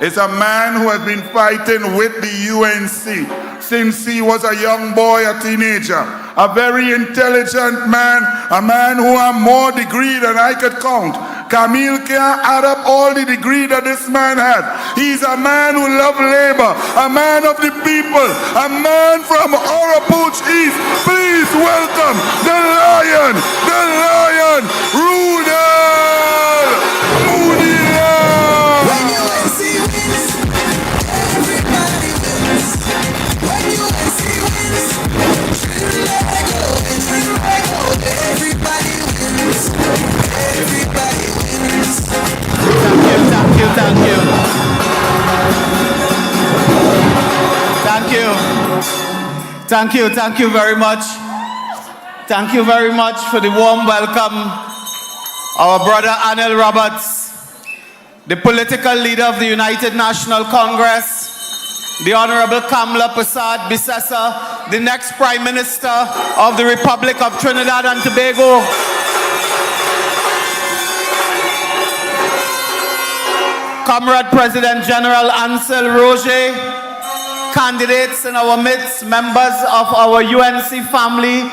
is a man who has been fighting with the UNC since he was a young boy, a teenager. A very intelligent man, a man who has more degree than I could count. Camille can't add up all the degree that this man has. He's a man who loves labor, a man of the people, a man from Oropouche East. Please welcome the lion, Rudolph Mudia. When UNC wins, everybody wins. When UNC wins, Trinidad go, everybody wins. Everybody wins. Thank you very much. Thank you very much for the warm welcome. Our brother Anil Roberts, the political leader of the United National Congress, the Honorable Kamla Persad-Bissessar, the next Prime Minister of the Republic of Trinidad and Tobago. Comrade President General Ansel Roger, candidates in our midst, members of our UNC family,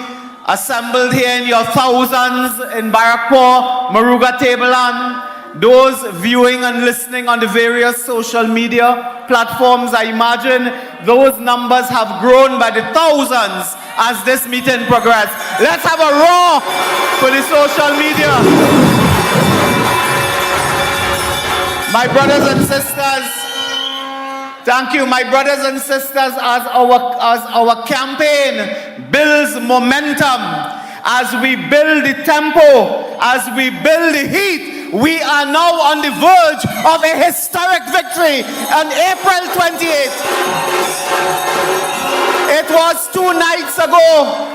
assembled here in your thousands in Barrackpore, Moruga, Tableland, those viewing and listening on the various social media platforms. I imagine those numbers have grown by the thousands as this meeting progresses. Let's have a roar for the social media. My brothers and sisters, thank you, my brothers and sisters, as our campaign builds momentum, as we build the tempo, as we build the heat, we are now on the verge of a historic victory on April 28th. It was 2 nights ago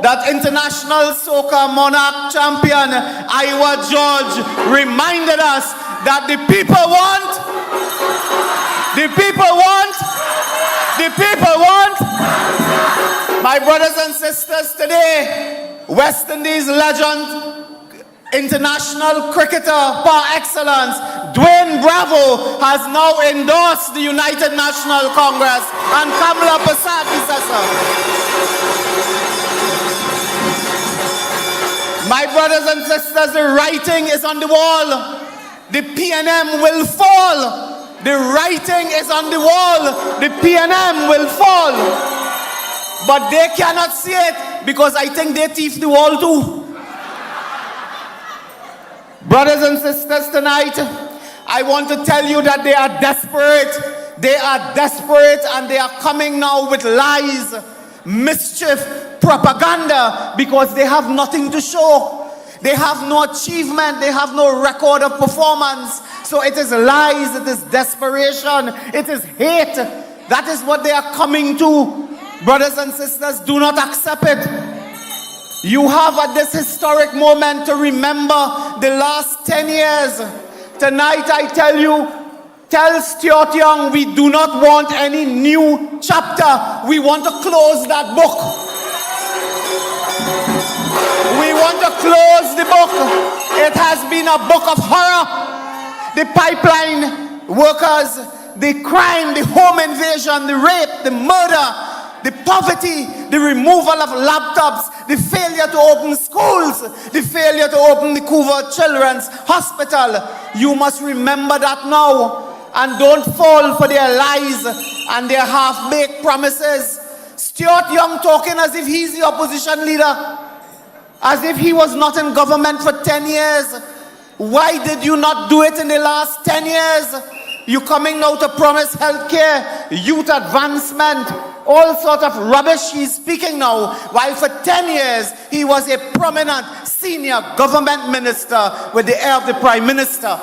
that international soca monarch champion Iowa George reminded us that the people want, my brothers and sisters, today, West Indies legend, international cricketer par excellence, Dwayne Bravo, has now endorsed the United National Congress and Kamla Persad-Bissessar. My brothers and sisters, the writing is on the wall. The PNM will fall. The writing is on the wall. The PNM will fall. But they cannot see it because I think they thief the wall too. Brothers and sisters, tonight, I want to tell you that they are desperate. They are desperate and they are coming now with lies, mischief, propaganda, because they have nothing to show. They have no achievement. They have no record of performance. So it is lies, it is desperation, it is hate. That is what they are coming to. Brothers and sisters, do not accept it. You have at this historic moment to remember the last 10 years. Tonight I tell you, tell Stuart Young, we do not want any new chapter. We want to close that book. We want to close the book. It has been a book of horror. The pipeline workers, the crime, the home invasion, the rape, the murder, the poverty, the removal of laptops, the failure to open schools, the failure to open the Couva Children's Hospital. You must remember that now and don't fall for their lies and their half-baked promises. Stuart Young talking as if he's the opposition leader, as if he was not in government for 10 years. Why did you not do it in the last 10 years? You coming now to promise healthcare, youth advancement, all sort of rubbish he's speaking now, while for 10 years he was a prominent senior government minister with the air of the prime minister,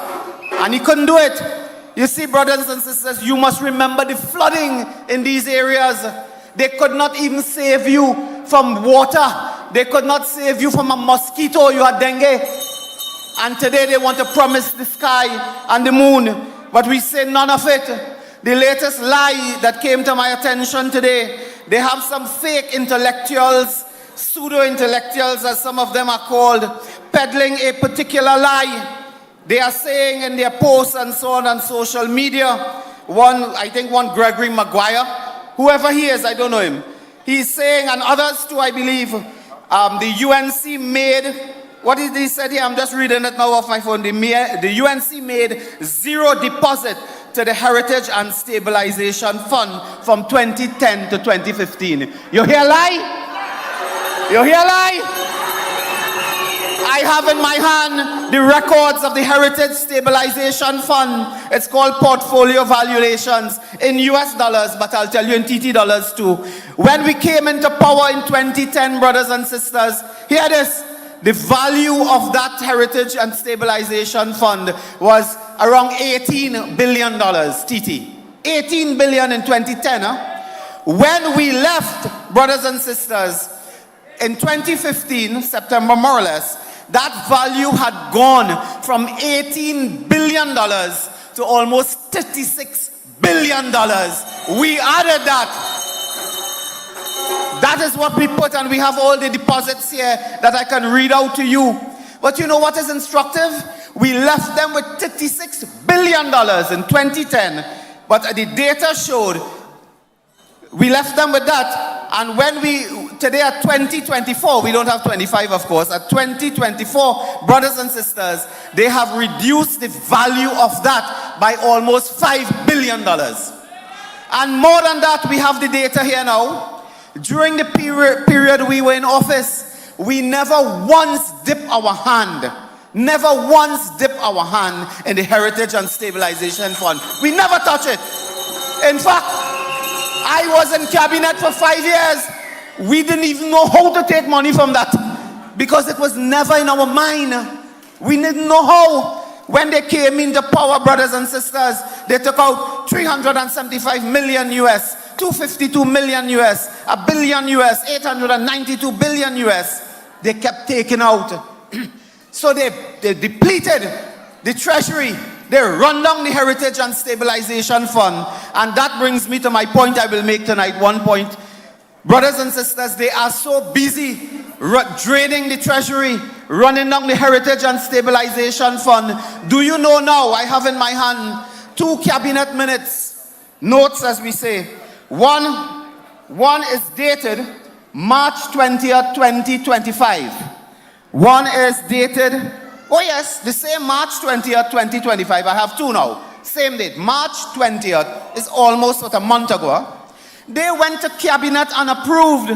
and he couldn't do it. You see, brothers and sisters, you must remember the flooding in these areas. They could not even save you from water. They could not save you from a mosquito, you had dengue. And today they want to promise the sky and the moon, but we say none of it. The latest lie that came to my attention today, they have some fake intellectuals pseudo-intellectuals, as some of them are called, peddling a particular lie. They are saying in their posts and so on social media, I think one Gregory Maguire, whoever he is, I don't know him, he's saying, and others too, I believe, the UNC made, what did he say here? I'm just reading it now off my phone. The UNC made zero deposit to the Heritage and Stabilization Fund from 2010 to 2015. You hear lie? You hear lie? I have in my hand the records of the Heritage Stabilization Fund. It's called portfolio valuations in US dollars, but I'll tell you in TT dollars too. When we came into power in 2010, brothers and sisters, hear this. The value of that Heritage and Stabilization Fund was around $18 billion, TT. 18 billion in 2010. When we left, brothers and sisters, in 2015, September more or less, that value had gone from $18 billion to almost $36 billion. We added that. That is what we put, and we have all the deposits here that I can read out to you. But you know what is instructive? We left them with $36 billion in 2010, but the data showed we left them with that. And when today at 2024, we don't have 25 of course, at 2024, brothers and sisters, they have reduced the value of that by almost $5 billion. And more than that, we have the data here now. During the period we were in office, we never once dipped our hand in the Heritage and Stabilization Fund. We never touch it. In fact, I was in cabinet for 5 years. We didn't even know how to take money from that because it was never in our mind. We didn't know how. When they came into power, brothers and sisters, they took out 375 million US, 252 million US, a billion US, 892 billion US. They kept taking out. So they depleted the treasury. They run down the Heritage and Stabilization Fund. And that brings me to my point I will make tonight. One point. Brothers and sisters, they are so busy draining the treasury, running down the Heritage and Stabilization Fund. Do you know now, I have in my hand 2 cabinet minutes, notes as we say. One is dated March 20th, 2025. One is dated, oh yes, the same March 20th, 2025. I have 2 now. Same date, March 20th, is almost a month ago. They went to cabinet and approved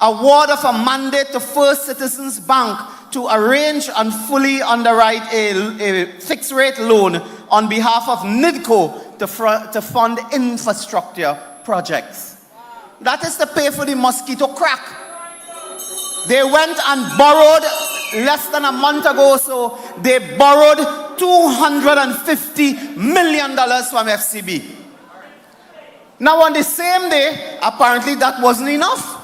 award of a mandate to First Citizens Bank to arrange and fully underwrite a fixed rate loan on behalf of NIDCO to fund infrastructure projects. That is to pay for the mosquito crack. They went and borrowed less than a month ago, so they borrowed $250 million from FCB. Now on the same day, apparently that wasn't enough.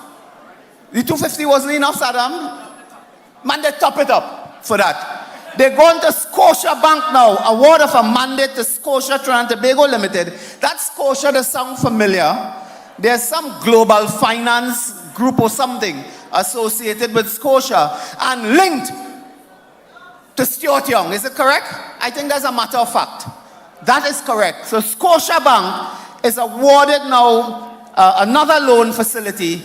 The 250 wasn't enough, Saddam. Man, they top it up for that. They're going to Scotia Bank now, award of a mandate to Scotia Trinidad and Tobago Limited. That Scotia does sound familiar. There's some global finance group or something associated with Scotia and linked to Stuart Young. Is it correct? I think that's a matter of fact. That is correct. So Scotia Bank is awarded now another loan facility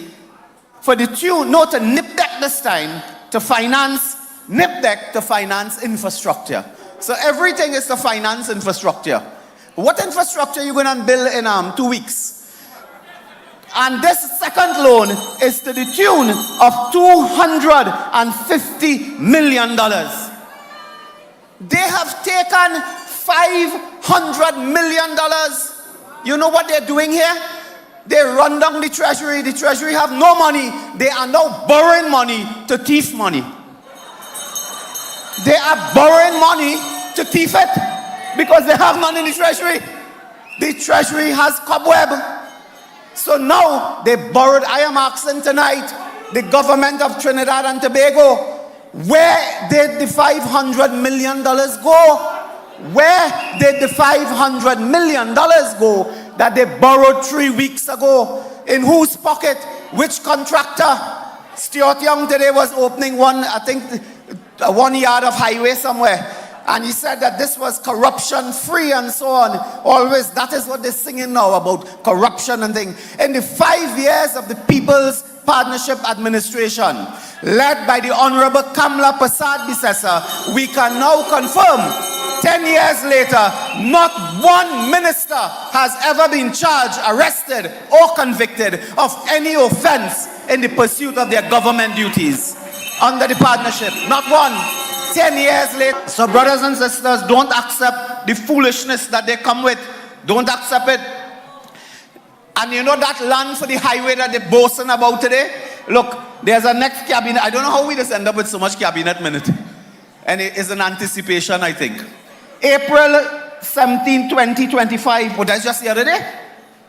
for the tune, not to NIPDEC this time, to finance NIPDEC to finance infrastructure. So everything is to finance infrastructure. What infrastructure are you going to build in 2 weeks? And this second loan is to the tune of $250 million. They have taken $500 million. You know what they're doing here? They run down the treasury. The treasury have no money. They are now borrowing money to thief money. They are borrowing money to thief it because they have none in the treasury. The treasury has cobweb. So now they borrowed. I am asking tonight the government of Trinidad and Tobago, where did the $500 million go? Where did the $500 million go that they borrowed 3 weeks ago? In whose pocket? Which contractor? Stuart Young today was opening one yard of highway somewhere. And he said that this was corruption free and so on. Always, that is what they're singing now about corruption and things. In the 5 years of the People's Partnership Administration, led by the Honorable Kamla Persad-Bissessar, we can now confirm, 10 years later, not one minister has ever been charged, arrested, or convicted of any offense in the pursuit of their government duties under the partnership. Not one. 10 years later. So brothers and sisters, don't accept the foolishness that they come with. Don't accept it. And you know that land for the highway that they're boasting about today? Look, there's a next cabinet. I don't know how we just end up with so much cabinet minute. And it is an anticipation, I think. April 17, 2025. What that's just the other day?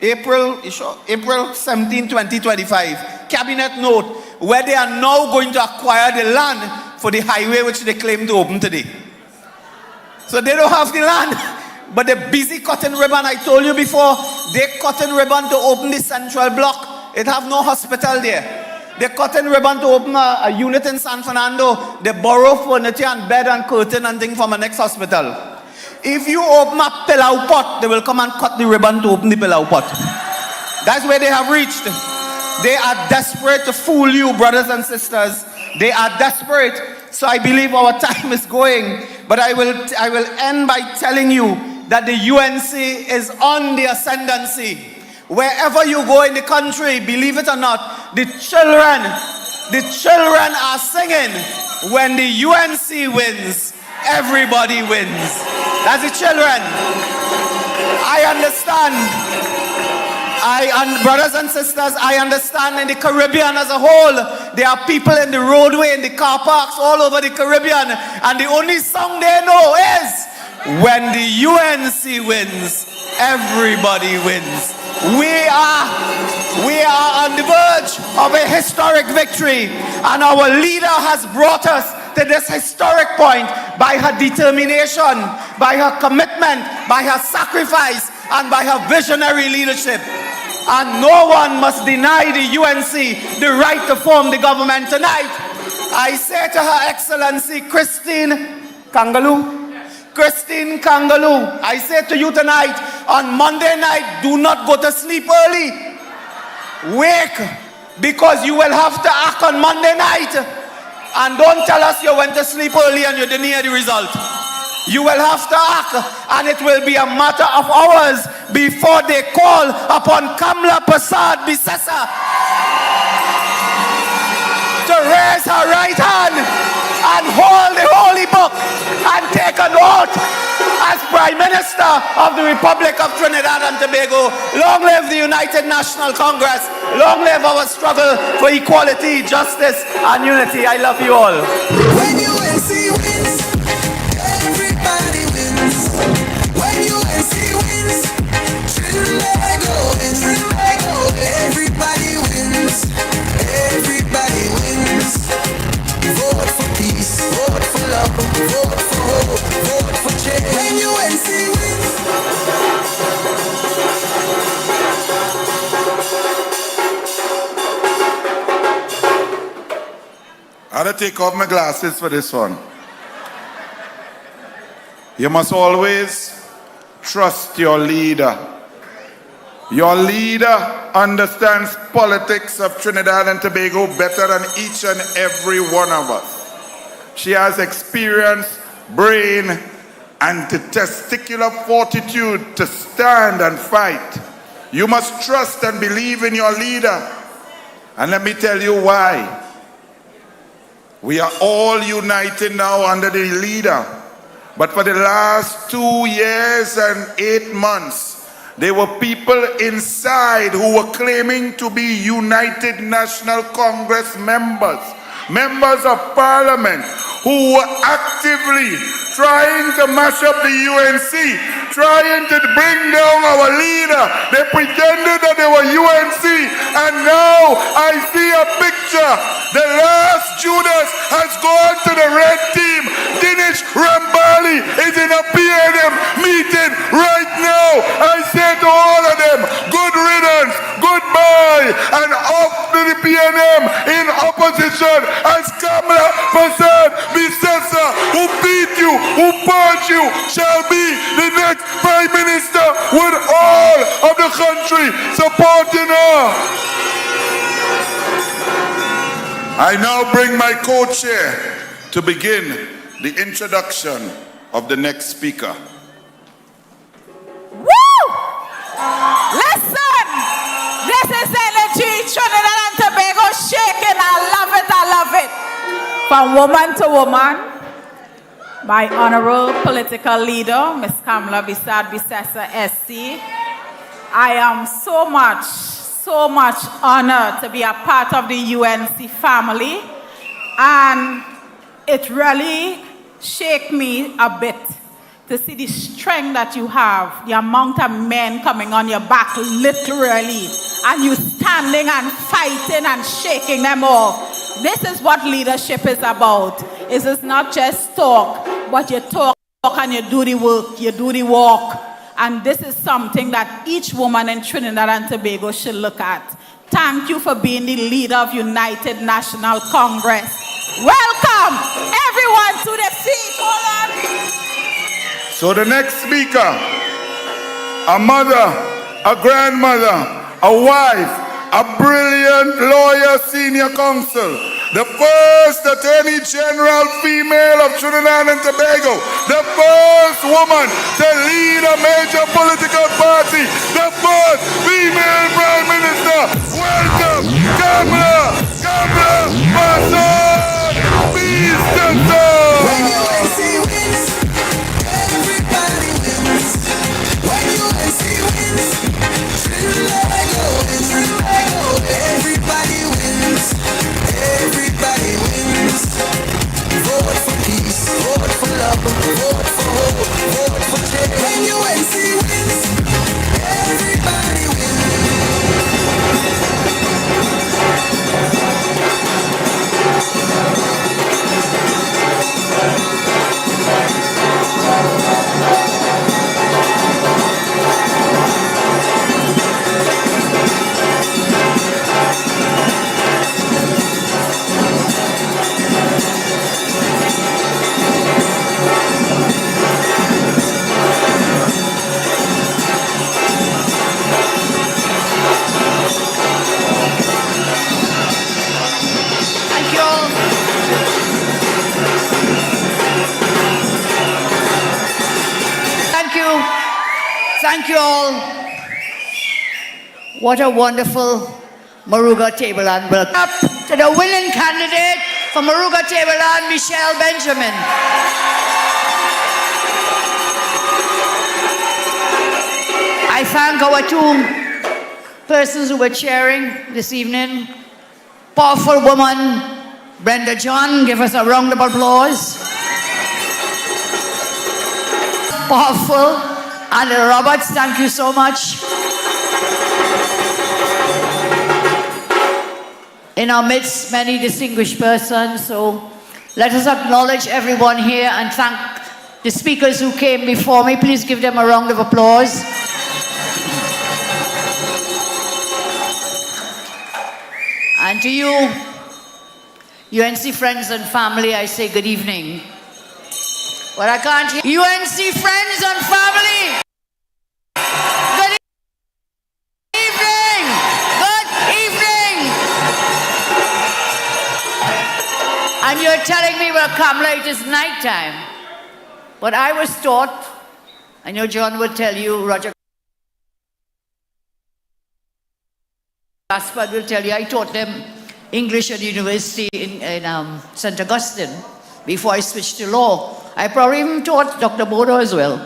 April 17, 2025. Cabinet note where they are now going to acquire the land for the highway which they claim to open today. So they don't have the land, but they're busy cutting ribbon. I told you before, they're cutting ribbon to open the central block. It have no hospital there. They're cutting ribbon to open a unit in San Fernando. They borrow furniture and bed and curtain and thing from a next hospital. If you open a pillow pot, they will come and cut the ribbon to open the pillow pot. That's where they have reached. They are desperate to fool you, brothers and sisters. They are desperate. So I believe our time is going. But I will end by telling you that the UNC is on the ascendancy. Wherever you go in the country, believe it or not, the children are singing, when the UNC wins, everybody wins. That's the children. I understand. Brothers and sisters, I understand in the Caribbean as a whole, there are people in the roadway, in the car parks, all over the Caribbean, and the only song they know is, when the UNC wins, everybody wins. We are on the verge of a historic victory, and our leader has brought us to this historic point by her determination, by her commitment, by her sacrifice, and by her visionary leadership. And no one must deny the UNC the right to form the government tonight. I say to Her Excellency Christine Kangaloo, I say to you tonight, on Monday night, do not go to sleep early. Wake, because you will have to act on Monday night. And don't tell us you went to sleep early and you didn't hear the result. You will have to act, and it will be a matter of hours before they call upon Kamla Persad-Bissessar to raise her right hand and hold the holy book and take an oath as Prime Minister of the Republic of Trinidad and Tobago. Long live the United National Congress. Long live our struggle for equality, justice, and unity. I love you all. When UNC wins, everybody wins. When UNC wins, Trinidad wins. Everybody wins. Everybody wins. Vote for peace. Vote for love. Vote for hope. Vote for change. When UNC wins. I had to take off my glasses for this one. You must always trust your leader. Your leader understands politics of Trinidad and Tobago better than each and every one of us. She has experience, brain, and the testicular fortitude to stand and fight. You must trust and believe in your leader. And let me tell you why. We are all united now under the leader. But for the last 2 years and 8 months, there were people inside who were claiming to be United National Congress members of parliament, who were actively trying to mash up the UNC, trying to bring down our leader. They pretended that they were UNC, and now I see a picture. The last Judas has gone to the red team. Dinesh Rambali is in a PNM meeting right now. I say to all of them, good riddance, goodbye, and off to the PNM in opposition vision as Kamla Persad-Bissessar, who beat you, who purged you, shall be the next Prime Minister with all of the country supporting her. I now bring my co-chair to begin the introduction of the next speaker. Woo! Listen! This is energy, Trinidad and Tobago shaking. I love it, I love it. From woman to woman, my honorable political leader, Ms. Kamla Persad-Bissessar, SC. I am so much honored to be a part of the UNC family, and it really shake me a bit to see the strength that you have, the amount of men coming on your back literally, and you standing and fighting and shaking them off. This is what leadership is about. It is not just talk, but you talk and you do the work, you do the walk. And this is something that each woman in Trinidad and Tobago should look at. Thank you for being the leader of United National Congress. Welcome everyone to the feet. Hold on. So the next speaker, a mother, a grandmother, a wife, a brilliant lawyer, senior counsel, the first Attorney General female of Trinidad and Tobago, the first woman to lead a major political party, the first female Prime Minister. Welcome, Kamla Persad-Bissessar. When UNC wins, everybody wins. When UNC wins, Trinidad wins. Everybody wins. Everybody wins. Vote for peace. Vote for love. Vote for hope. Vote for change. When UNC wins, everybody Thank you all. What a wonderful Moruga Tableland welcome. Up to the winning candidate for Moruga Tableland, Michelle Benjamin. I thank our two persons who were cheering this evening. Powerful woman, Brenda John, give us a round of applause. Powerful. And Roberts, thank you so much. In our midst, many distinguished persons, so let us acknowledge everyone here and thank the speakers who came before me. Please give them a round of applause. And to you, UNC friends and family, I say good evening. But I can't hear. UNC friends and family. Good evening. Good evening. And you're telling me, well, Kamla, it is nighttime. But I was taught, I know John will tell you, Roger Gaspard will tell you, I taught them English at university in St. Augustine before I switched to law. I probably even taught Dr. Bodo as well.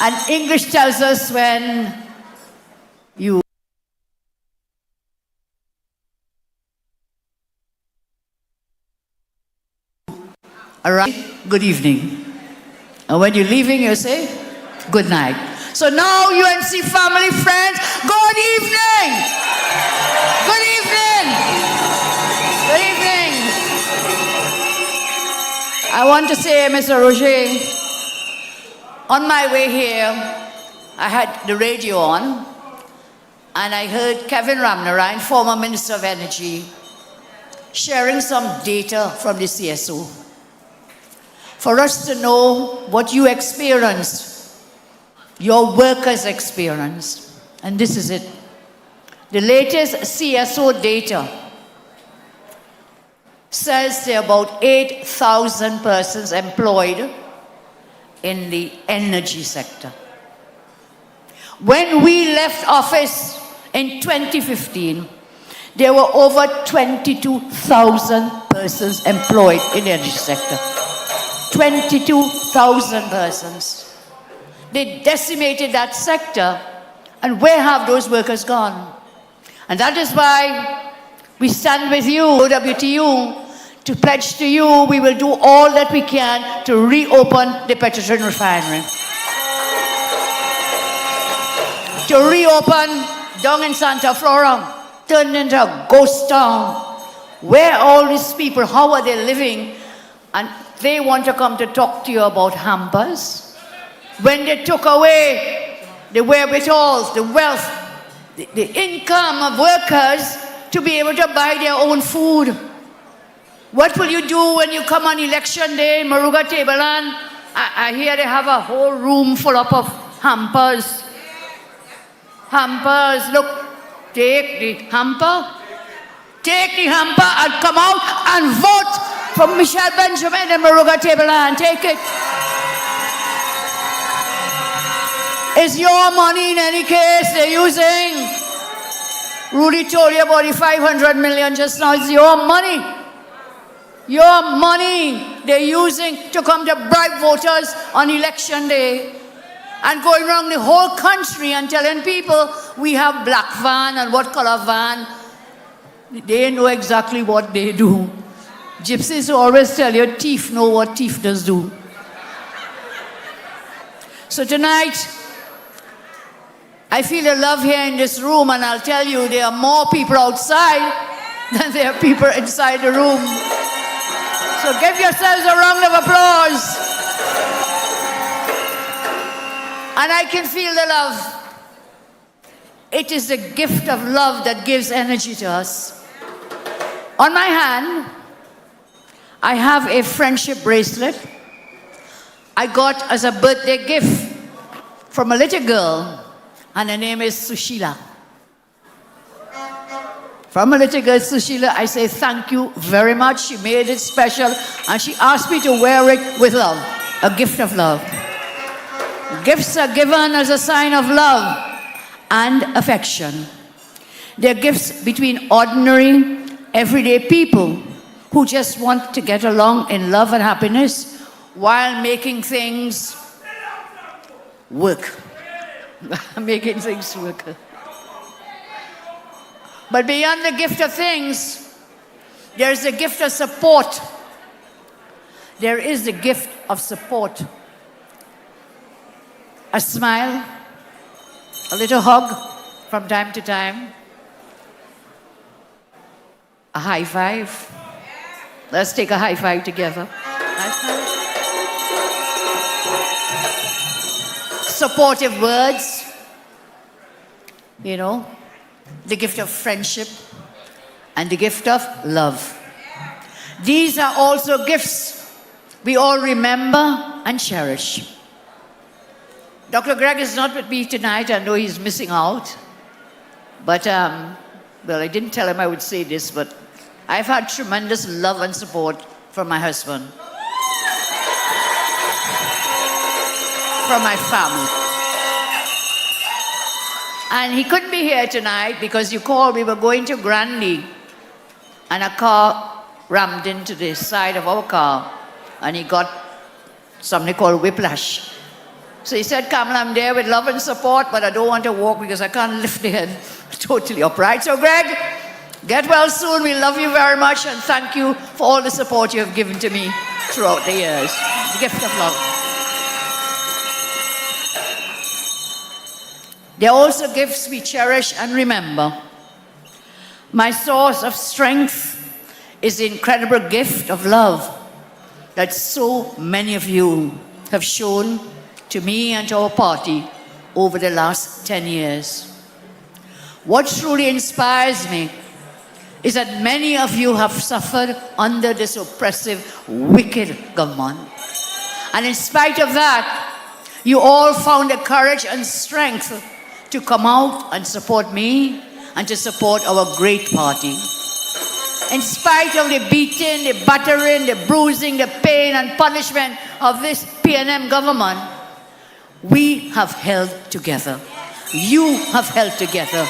And English tells us when you arrive, good evening. And when you're leaving, you say, good night. So now, UNC family, friends, good evening. Good evening. Good evening. I want to say, Mr. Roger, on my way here, I had the radio on, and I heard Kevin Ramnarine, former Minister of Energy, sharing some data from the CSO for us to know what you experienced, your workers experienced. And this is it. The latest CSO data says there are about 8,000 persons employed in the energy sector. When we left office in 2015, there were over 22,000 persons employed in the energy sector. 22,000 persons. They decimated that sector, and where have those workers gone? And that is why we stand with you, OWTU, to pledge to you we will do all that we can to reopen the Petroleum Refinery. To reopen down in Santa Flora, turned into a ghost town. Where are all these people? How are they living? And they want to come to talk to you about hampers. When they took away the wherewithals, the wealth, the income of workers to be able to buy their own food. What will you do when you come on election day in Moruga, Tableland? I hear they have a whole room full up of hampers. Hampers, look, take the hamper. Take the hamper and come out and vote for Michelle Benjamin in Moruga, Tableland. Take it. It's your money in any case they're using. Rudy told you about the 500 million just now. It's your money. Your money they're using to come to bribe voters on election day and going around the whole country and telling people we have black van and what color van. They know exactly what they do. Gypsies always tell you thief know what thief does do. So tonight, I feel a love here in this room, and I'll tell you there are more people outside than there are people inside the room. So give yourselves a round of applause. And I can feel the love. It is the gift of love that gives energy to us. On my hand, I have a friendship bracelet I got as a birthday gift from a little girl, and her name is Sushila. From a little girl, Sushila, I say thank you very much. She made it special, and she asked me to wear it with love, a gift of love. Gifts are given as a sign of love and affection. They're gifts between ordinary, everyday people who just want to get along in love and happiness while making things work. Making things work. But beyond the gift of things, there is a gift of support. There is the gift of support. A smile, a little hug from time to time, a high five. Let's take a high five together. High five. Supportive words, you know, the gift of friendship and the gift of love. These are also gifts we all remember and cherish. Dr. Greg is not with me tonight. I know he's missing out. But, well, I didn't tell him I would say this, but I've had tremendous love and support from my husband, from my family. And he couldn't be here tonight because you called, we were going to Grandy, and a car rammed into the side of our car, and he got something called whiplash. So he said, Kamla, I'm there with love and support, but I don't want to walk because I can't lift the head totally upright. So Greg, get well soon. We love you very much, and thank you for all the support you have given to me throughout the years. The gift of love. There are also gifts we cherish and remember. My source of strength is the incredible gift of love that so many of you have shown to me and to our party over the last 10 years. What truly inspires me is that many of you have suffered under this oppressive, wicked government. And in spite of that, you all found the courage and strength to come out and support me and to support our great party. In spite of the beating, the battering, the bruising, the pain and punishment of this PNM government, we have held together. You have held together.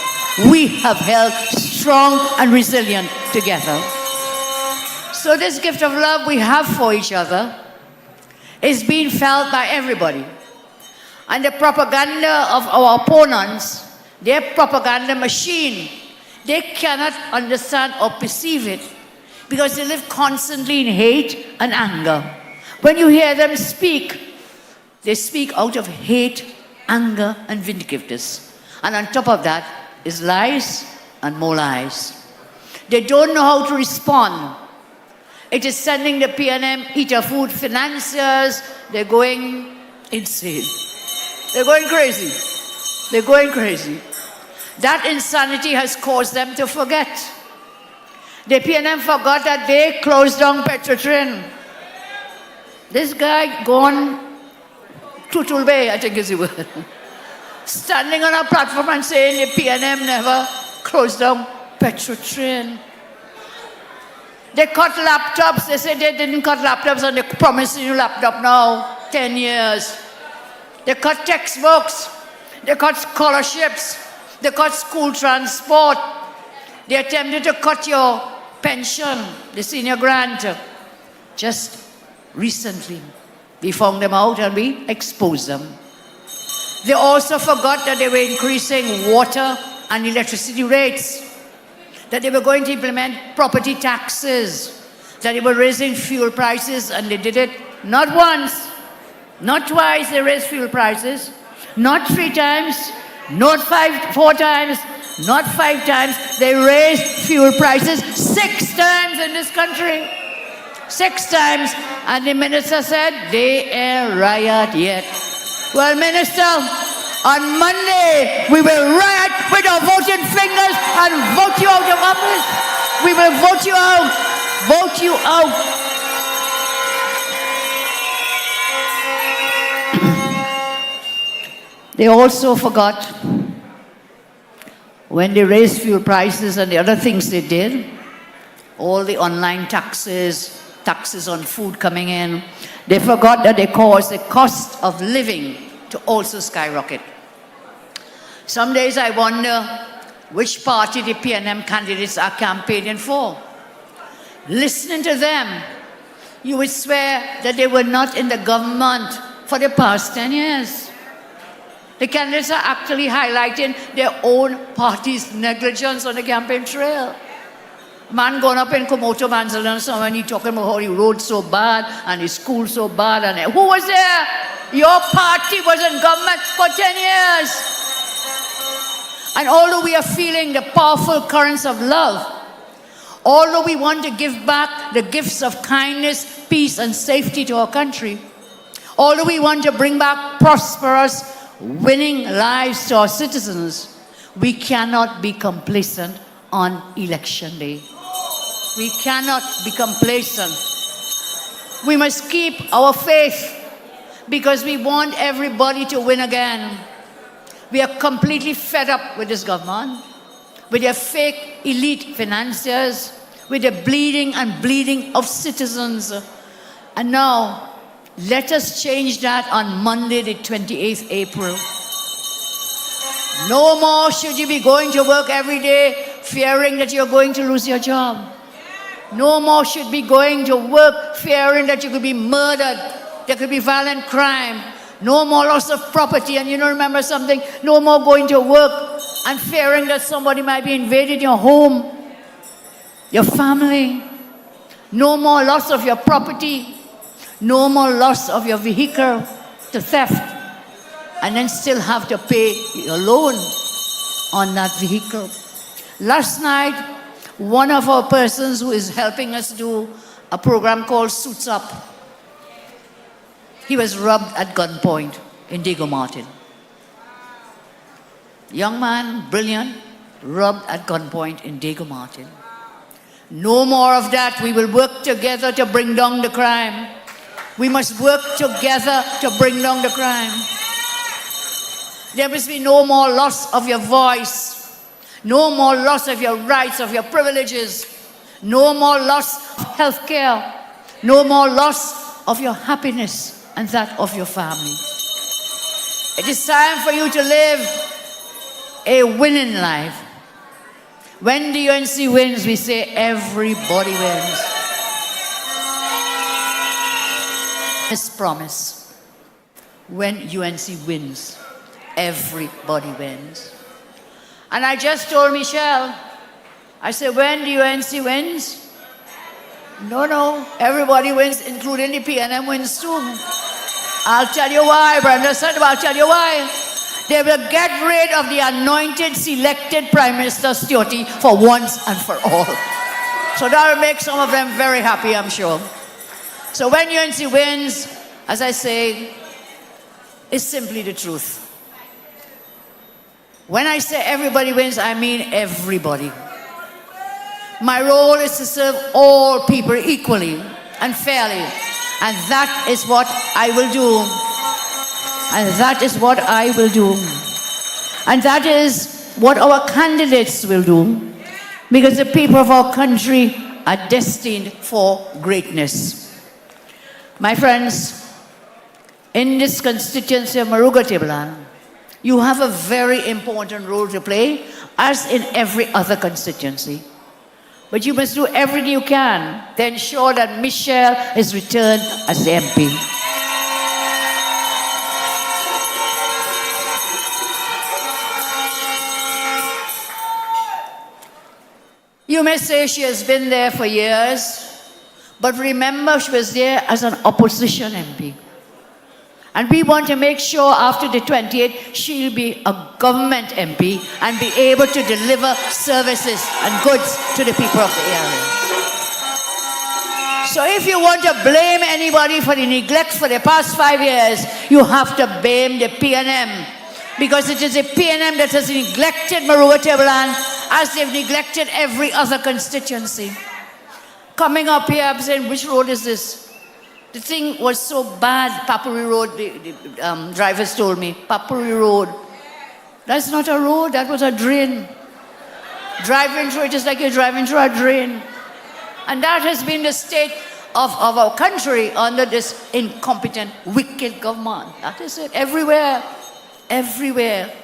We have held strong and resilient together. So this gift of love we have for each other is being felt by everybody. And the propaganda of our opponents, their propaganda machine, they cannot understand or perceive it because they live constantly in hate and anger. When you hear them speak, they speak out of hate, anger, and vindictiveness. And on top of that is lies and more lies. They don't know how to respond. It is sending the PNM eater food financiers, they're going insane. They're going crazy. They're going crazy. That insanity has caused them to forget. The PNM forgot that they closed down Petrotrin. This guy gone Tutul Bay, I think is the word. Standing on a platform and saying the PNM never closed down Petrotrin. They cut laptops. They said they didn't cut laptops and they're promising you laptop now, 10 years. They cut textbooks. They cut scholarships. They cut school transport. They attempted to cut your pension, the senior grant. Just recently, we found them out and we exposed them. They also forgot that they were increasing water and electricity rates, that they were going to implement property taxes, that they were raising fuel prices, and they did it not once, not twice they raised fuel prices, not 3 times, not 4 times, not 5 times. They raised fuel prices 6 times in this country. 6 times. And the minister said, they ain't riot yet. Well, Minister, on Monday, we will riot with our voting fingers and vote you out of office. We will vote you out. Vote you out. They also forgot when they raised fuel prices and the other things they did, all the online taxes, taxes on food coming in, they forgot that they caused the cost of living to also skyrocket. Some days I wonder which party the PNM candidates are campaigning for. Listening to them, you would swear that they were not in the government for the past 10 years. The candidates are actually highlighting their own party's negligence on the campaign trail. Man going up in Komoto Manzalan, someone he talking about how he rode so bad and his school so bad. And who was there? Your party was in government for 10 years. And although we are feeling the powerful currents of love, although we want to give back the gifts of kindness, peace, and safety to our country, although we want to bring back prosperous, winning lives to our citizens, we cannot be complacent on election day. We cannot be complacent. We must keep our faith because we want everybody to win again. We are completely fed up with this government, with their fake elite financiers, with the bleeding and bleeding of citizens. And now, let us change that on Monday, the 28th April. No more should you be going to work every day fearing that you're going to lose your job. No more should be going to work fearing that you could be murdered. There could be violent crime. No more loss of property. And you know, remember something? No more going to work and fearing that somebody might be invading your home, your family. No more loss of your property. No more loss of your vehicle to theft, and then still have to pay your loan on that vehicle. Last night, one of our persons who is helping us do a program called Suits Up, he was robbed at gunpoint in Diego Martin. Young man, brilliant, robbed at gunpoint in Diego Martin. No more of that. We will work together to bring down the crime. We must work together to bring down the crime. There must be no more loss of your voice, no more loss of your rights, of your privileges, no more loss of health care, no more loss of your happiness and that of your family. It is time for you to live a winning life. When the UNC wins, we say everybody wins. This promise, when UNC wins, everybody wins. And I just told Michelle, I said, when the UNC wins, no, everybody wins, including the PNM wins too. I'll tell you why, Brenda said, I'll tell you why. They will get rid of the anointed, selected Prime Minister Stewart for once and for all. So that will make some of them very happy, I'm sure. So when UNC wins, as I say, it's simply the truth. When I say everybody wins, I mean everybody. My role is to serve all people equally and fairly. And that is what I will do. And that is what I will do. And that is what our candidates will do. Because the people of our country are destined for greatness. My friends, in this constituency of Moruga Tableland, you have a very important role to play, as in every other constituency. But you must do everything you can to ensure that Michelle is returned as the MP. You may say she has been there for years, but remember she was there as an opposition MP. And we want to make sure after the 28th, she'll be a government MP and be able to deliver services and goods to the people of the area. So if you want to blame anybody for the neglect for the past 5 years, you have to blame the PNM. Because it is the PNM that has neglected Moruga Tableland as they've neglected every other constituency. Coming up here, I'm saying, which road is this? The thing was so bad, Papuri Road, the drivers told me, Papuri Road. That's not a road, that was a drain. Driving through it is like you're driving through a drain. And that has been the state of our country under this incompetent, wicked government. That is it, everywhere, everywhere.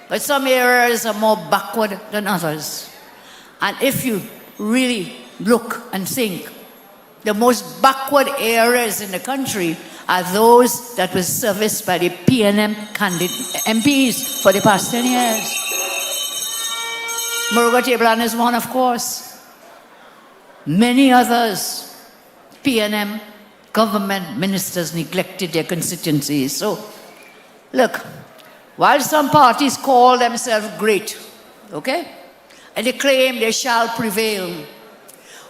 But some areas are more backward than others. And if you really look and think, the most backward areas in the country are those that were serviced by the PNM MPs for the past 10 years. Moruga Tableland is one, of course. Many others, PNM government ministers neglected their constituencies. So, look, while some parties call themselves great, okay, and they claim they shall prevail,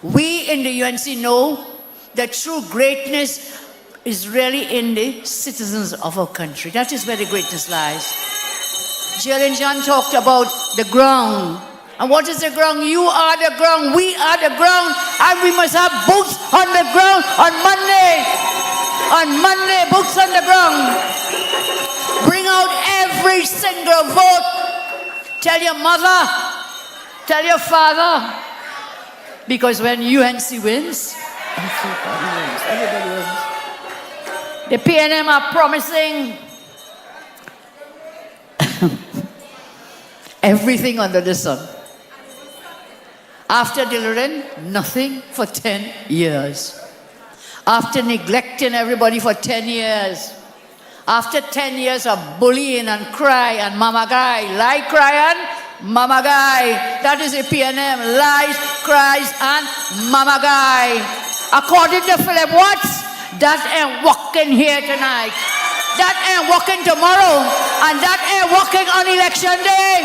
we in the UNC know that true greatness is really in the citizens of our country. That is where the greatness lies. Jill and John talked about the ground. And what is the ground? You are the ground. We are the ground. And we must have boots on the ground on Monday. On Monday, boots on the ground. Bring out every single vote. Tell your mother. Tell your father. Because when UNC wins, everybody wins. The PNM are promising everything under the sun. After delivering nothing for 10 years. After neglecting everybody for 10 years. After 10 years of bullying and cry and mama guy, lie, cry and mama guy. That is a PNM. Lies, cries, and mama guy. According to Philip Watts, that ain't walking here tonight. That ain't walking tomorrow. And that ain't walking on election day.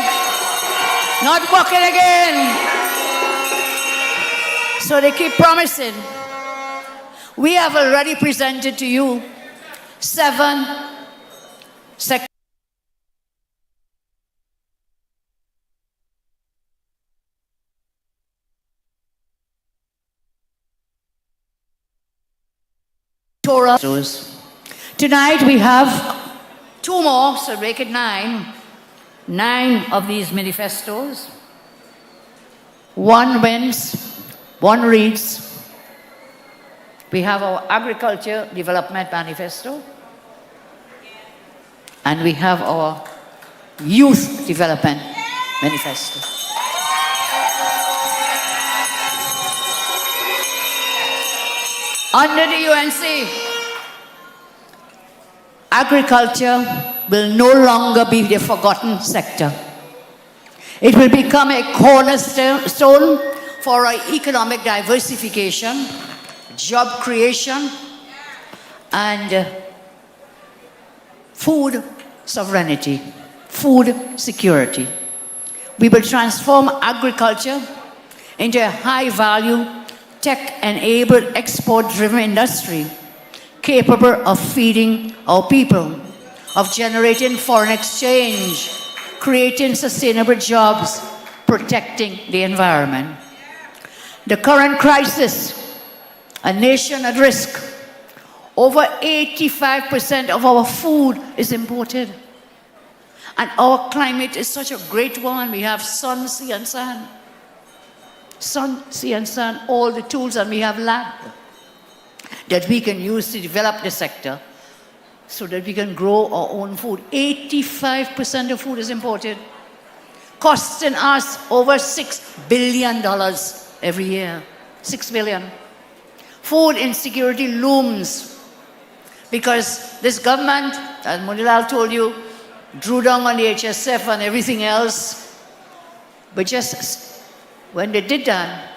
Not walking again. So they keep promising. We have already presented to you 7 sections. electoral. Tonight we have 2 more, so make it 9. 9 of these manifestos. 1 wins, 1 reads. We have our Agriculture Development Manifesto. And we have our Youth Development Manifesto. Under the UNC, agriculture will no longer be the forgotten sector. It will become a cornerstone for our economic diversification, job creation, and food sovereignty, food security. We will transform agriculture into a high-value, tech-enabled, export-driven industry capable of feeding our people, of generating foreign exchange, creating sustainable jobs, protecting the environment. The current crisis, a nation at risk, over 85% of our food is imported. And our climate is such a great one. We have sun, sea, and sand. Sun, sea, and sand, all the tools, and we have land that we can use to develop the sector so that we can grow our own food. 85% of food is imported, costing us over $6 billion every year. $6 billion. Food insecurity looms because this government, as Monilal told you, drew down on the HSF and everything else. But just when they did that,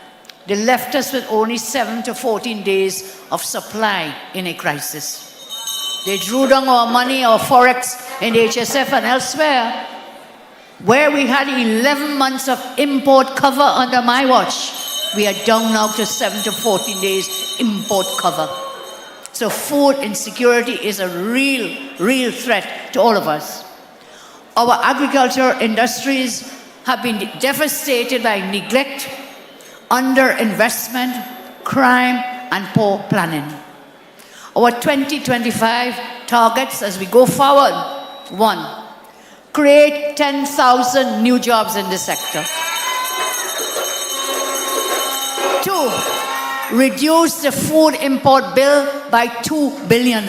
they left us with only 7 to 14 days of supply in a crisis. They drew down our money, our forex in the HSF and elsewhere, where we had 11 months of import cover under my watch. We are down now to 7 to 14 days import cover. So food insecurity is a real threat to all of us. Our agriculture industries have been devastated by neglect, underinvestment, crime, and poor planning. Our 2025 targets as we go forward: 1, create 10,000 new jobs in the sector. 2, reduce the food import bill by $2 billion.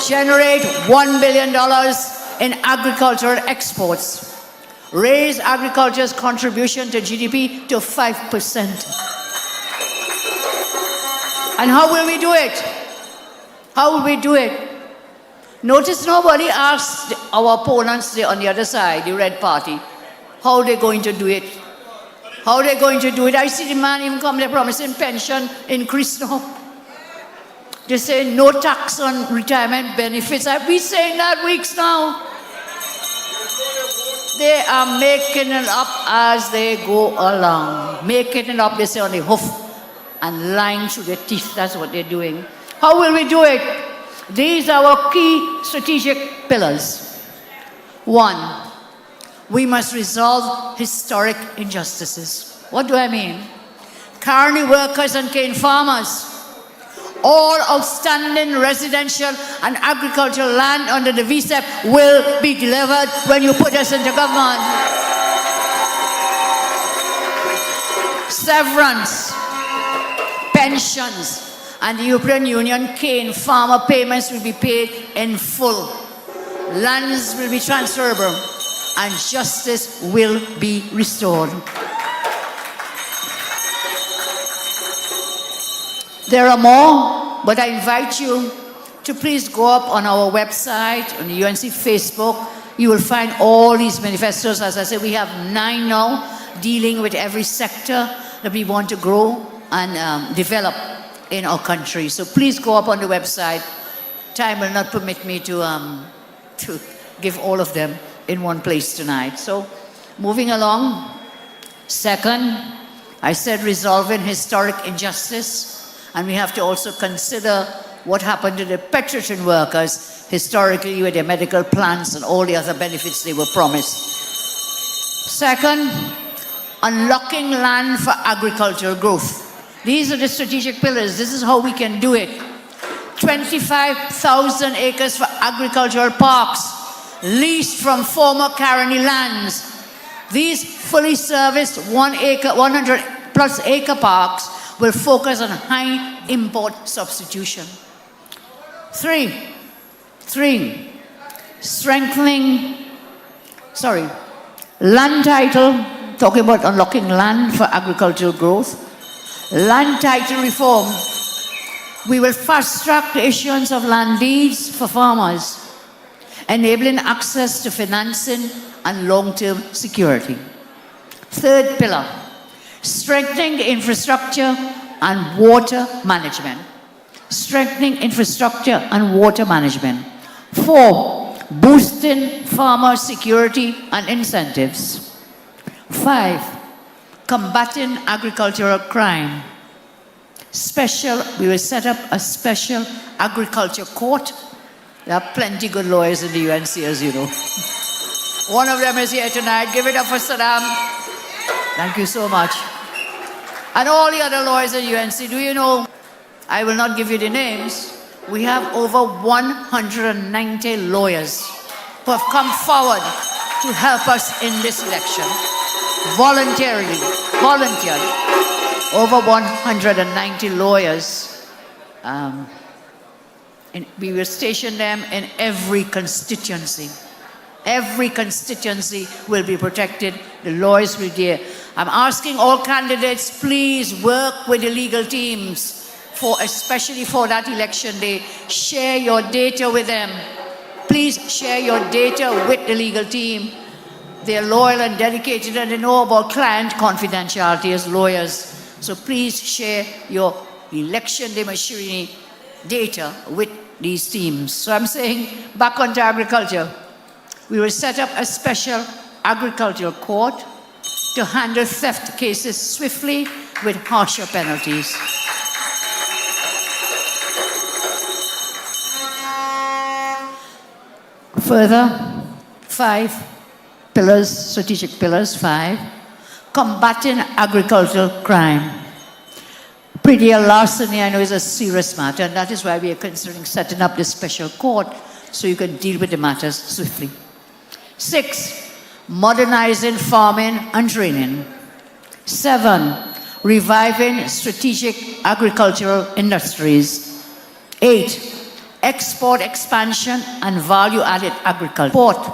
Generate $1 billion in agricultural exports. Raise agriculture's contribution to GDP to 5%. And how will we do it? How will we do it? Notice nobody asked our opponents on the other side, the Red Party, how they're going to do it. How they're going to do it. I see the man even come there promising pension increase now. They say no tax on retirement benefits. I've been saying that weeks now. They are making it up as they go along. Making it up, they say, on the hoof and lying through their teeth. That's what they're doing. How will we do it? These are our key strategic pillars. 1, we must resolve historic injustices. What do I mean? Carney workers and cane farmers, all outstanding residential and agricultural land under the VSEP will be delivered when you put us into government. Severance, pensions, and the European Union cane farmer payments will be paid in full. Lands will be transferable, and justice will be restored. There are more, but I invite you to please go up on our website, on the UNC Facebook. You will find all these manifestos. As I said, we have 9 now, dealing with every sector that we want to grow and develop in our country. So please go up on the website. Time will not permit me to give all of them in one place tonight. So moving along. 2nd, I said resolving historic injustice. And we have to also consider what happened to the petroleum workers historically with their medical plans and all the other benefits they were promised. 2nd, unlocking land for agricultural growth. These are the strategic pillars. This is how we can do it. 25,000 acres for agricultural parks, leased from former Caroni lands. These fully serviced 100 plus acre parks will focus on high import substitution. Three, land title, talking about unlocking land for agricultural growth. Land title reform. We will fast track the issuance of land deeds for farmers, enabling access to financing and long-term security. Third pillar, strengthening the infrastructure and water management. Strengthening infrastructure and water management. 4, boosting farmer security and incentives. 5, combating agricultural crime. We will set up a special agriculture court. There are plenty good lawyers in the UNC, as you know. One of them is here tonight. Give it up for Saddam. Thank you so much. And all the other lawyers at UNC, do you know, I will not give you the names, we have over 190 lawyers who have come forward to help us in this election. Volunteered. Over 190 lawyers. We will station them in every constituency. Every constituency will be protected. The lawyers will be there. I'm asking all candidates, please work with the legal teams, especially for that election day. Share your data with them. Please share your data with the legal team. They're loyal and dedicated, and they know about client confidentiality as lawyers. So please share your election day machinery data with these teams. So I'm saying, back onto agriculture. We will set up a special agricultural court to handle theft cases swiftly with harsher penalties. Further, 5 pillars, strategic pillars, 5. Combating agricultural crime. Pretty larceny, I know, is a serious matter, and that is why we are considering setting up this special court so you can deal with the matters swiftly. 6, modernizing farming and training. 7, reviving strategic agricultural industries. 8, export expansion and value-added agriculture.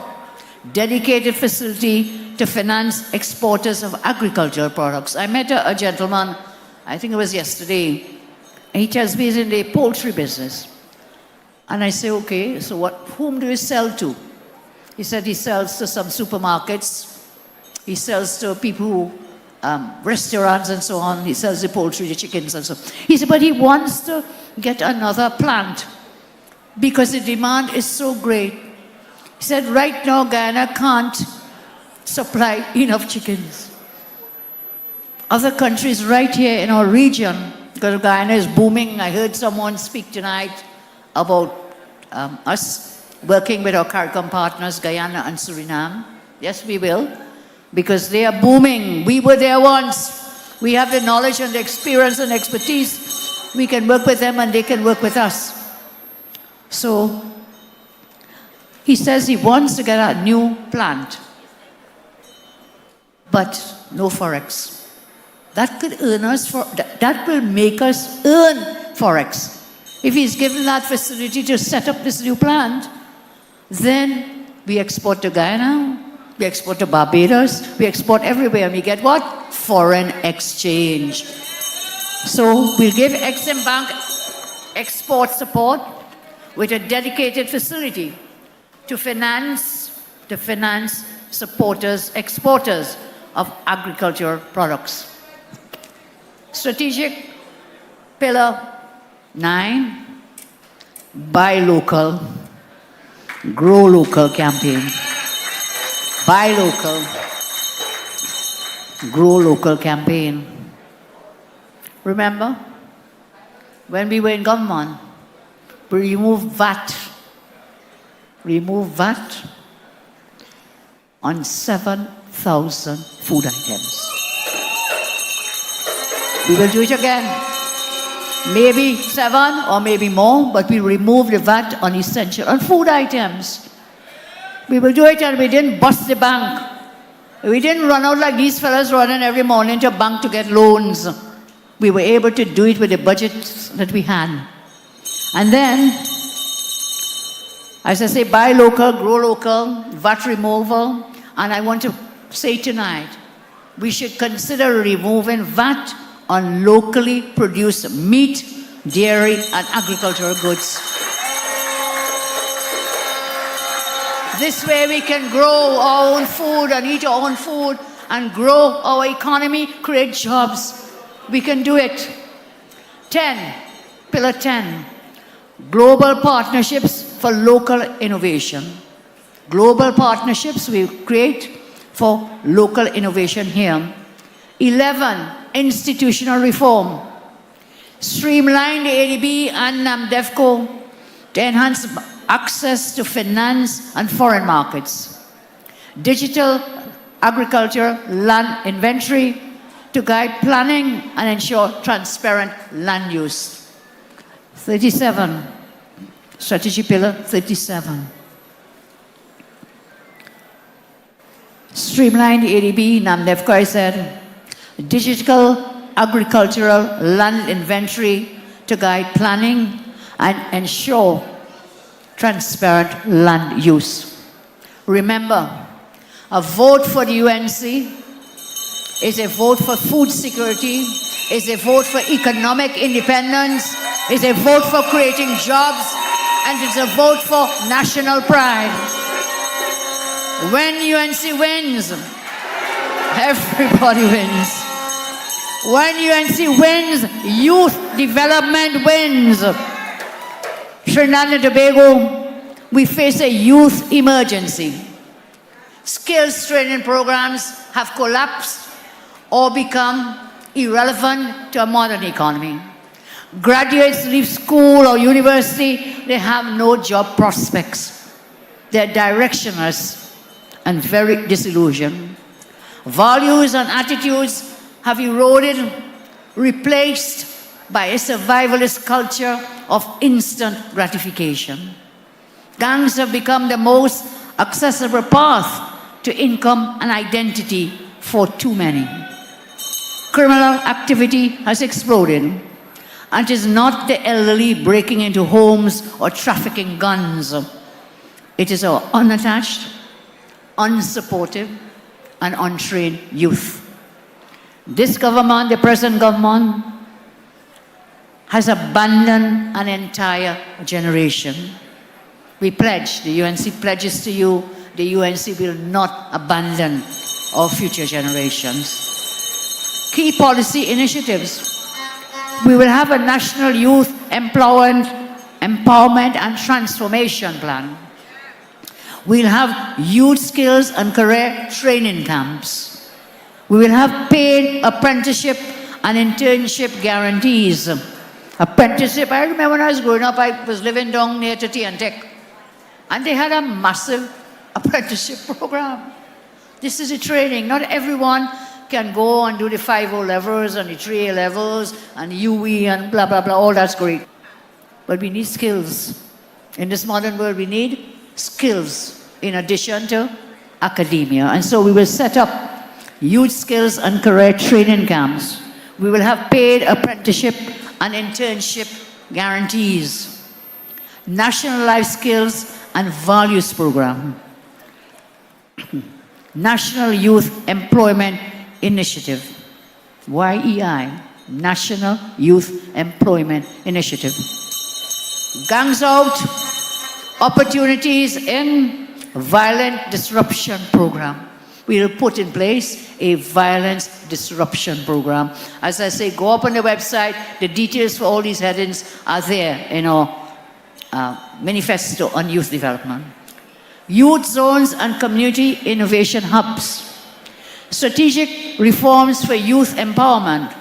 Dedicated facility to finance exporters of agricultural products. I met a gentleman, I think it was yesterday, and he tells me he's in the poultry business. And I say, okay, so whom do you sell to? He said he sells to some supermarkets, he sells to people who, restaurants and so on, he sells the poultry, the chickens and so on. He said, but he wants to get another plant because the demand is so great. He said, right now, Guyana can't supply enough chickens. Other countries right here in our region, because Guyana is booming. I heard someone speak tonight about us working with our CARICOM partners, Guyana and Suriname. Yes, we will, because they are booming. We were there once. We have the knowledge and the experience and expertise. We can work with them and they can work with us. So, he says he wants to get a new plant, but no forex. That could earn us that will make us earn forex. If he's given that facility to set up this new plant, then we export to Guyana, we export to Barbados, we export everywhere, and we get what? Foreign exchange. So we'll give Exim Bank export support with a dedicated facility to finance exporters of agricultural products. Strategic pillar 9, buy local, grow local campaign. Buy local, grow local campaign. Remember, when we were in government, we removed VAT on 7,000 food items. We will do it again. Maybe 7 or maybe more, but we remove the VAT on essential, on food items. We will do it, and we didn't bust the bank. We didn't run out like these fellas running every morning to a bank to get loans. We were able to do it with the budget that we had. And then, as I say, buy local, grow local, VAT removal, and I want to say tonight, we should consider removing VAT on locally produced meat, dairy, and agricultural goods. This way we can grow our own food and eat our own food and grow our economy, create jobs. We can do it. 10, pillar 10, global partnerships for local innovation. Global partnerships we create for local innovation here. 11, institutional reform. Streamline the ADB and NAMDEFCO to enhance access to finance and foreign markets. Digital agriculture land inventory to guide planning and ensure transparent land use. 37, strategy pillar 37. Streamline the ADB, NAMDEFCO, I said. Digital agricultural land inventory to guide planning and ensure transparent land use. Remember, a vote for the UNC is a vote for food security, is a vote for economic independence, is a vote for creating jobs, and it's a vote for national pride. When UNC wins, everybody wins. When UNC wins, youth development wins. Trinidad and Tobago, we face a youth emergency. Skills training programs have collapsed or become irrelevant to a modern economy. Graduates leave school or university, they have no job prospects. They're directionless and very disillusioned. Values and attitudes have eroded, replaced by a survivalist culture of instant gratification. Gangs have become the most accessible path to income and identity for too many. Criminal activity has exploded, and it is not the elderly breaking into homes or trafficking guns. It is our unattached, unsupportive, and untrained youth. This government, the present government, has abandoned an entire generation. We pledge, the UNC pledges to you, the UNC will not abandon our future generations. Key policy initiatives. We will have a national youth empowerment and transformation plan. We'll have youth skills and career training camps. We will have paid apprenticeship and internship guarantees. Apprenticeship, I remember when I was growing up, I was living down near to Tech, and they had a massive apprenticeship program. This is a training. Not everyone can go and do the 5 levels and the 3 levels and UE and blah, blah, blah. All that's great. But we need skills. In this modern world, we need skills in addition to academia. And so we will set up youth skills and career training camps. We will have paid apprenticeship and internship guarantees. National Life Skills and Values Program. National Youth Employment Initiative. YEI. National Youth Employment Initiative. Gangs out. Opportunities in Violent Disruption Program. We will put in place a violence disruption program. As I say, go up on the website. The details for all these headings are there in our manifesto on youth development. Youth zones and community innovation hubs. Strategic reforms for youth empowerment.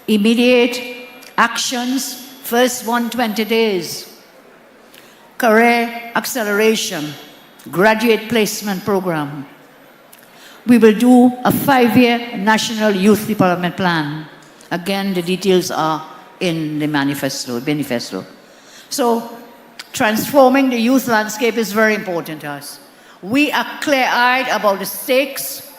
Immediate actions, first 120 days. career acceleration, graduate placement program. We will do a 5-year national youth development plan. Again, the details are in the manifesto. So, transforming the youth landscape is very important to us. We are clear-eyed about the stakes.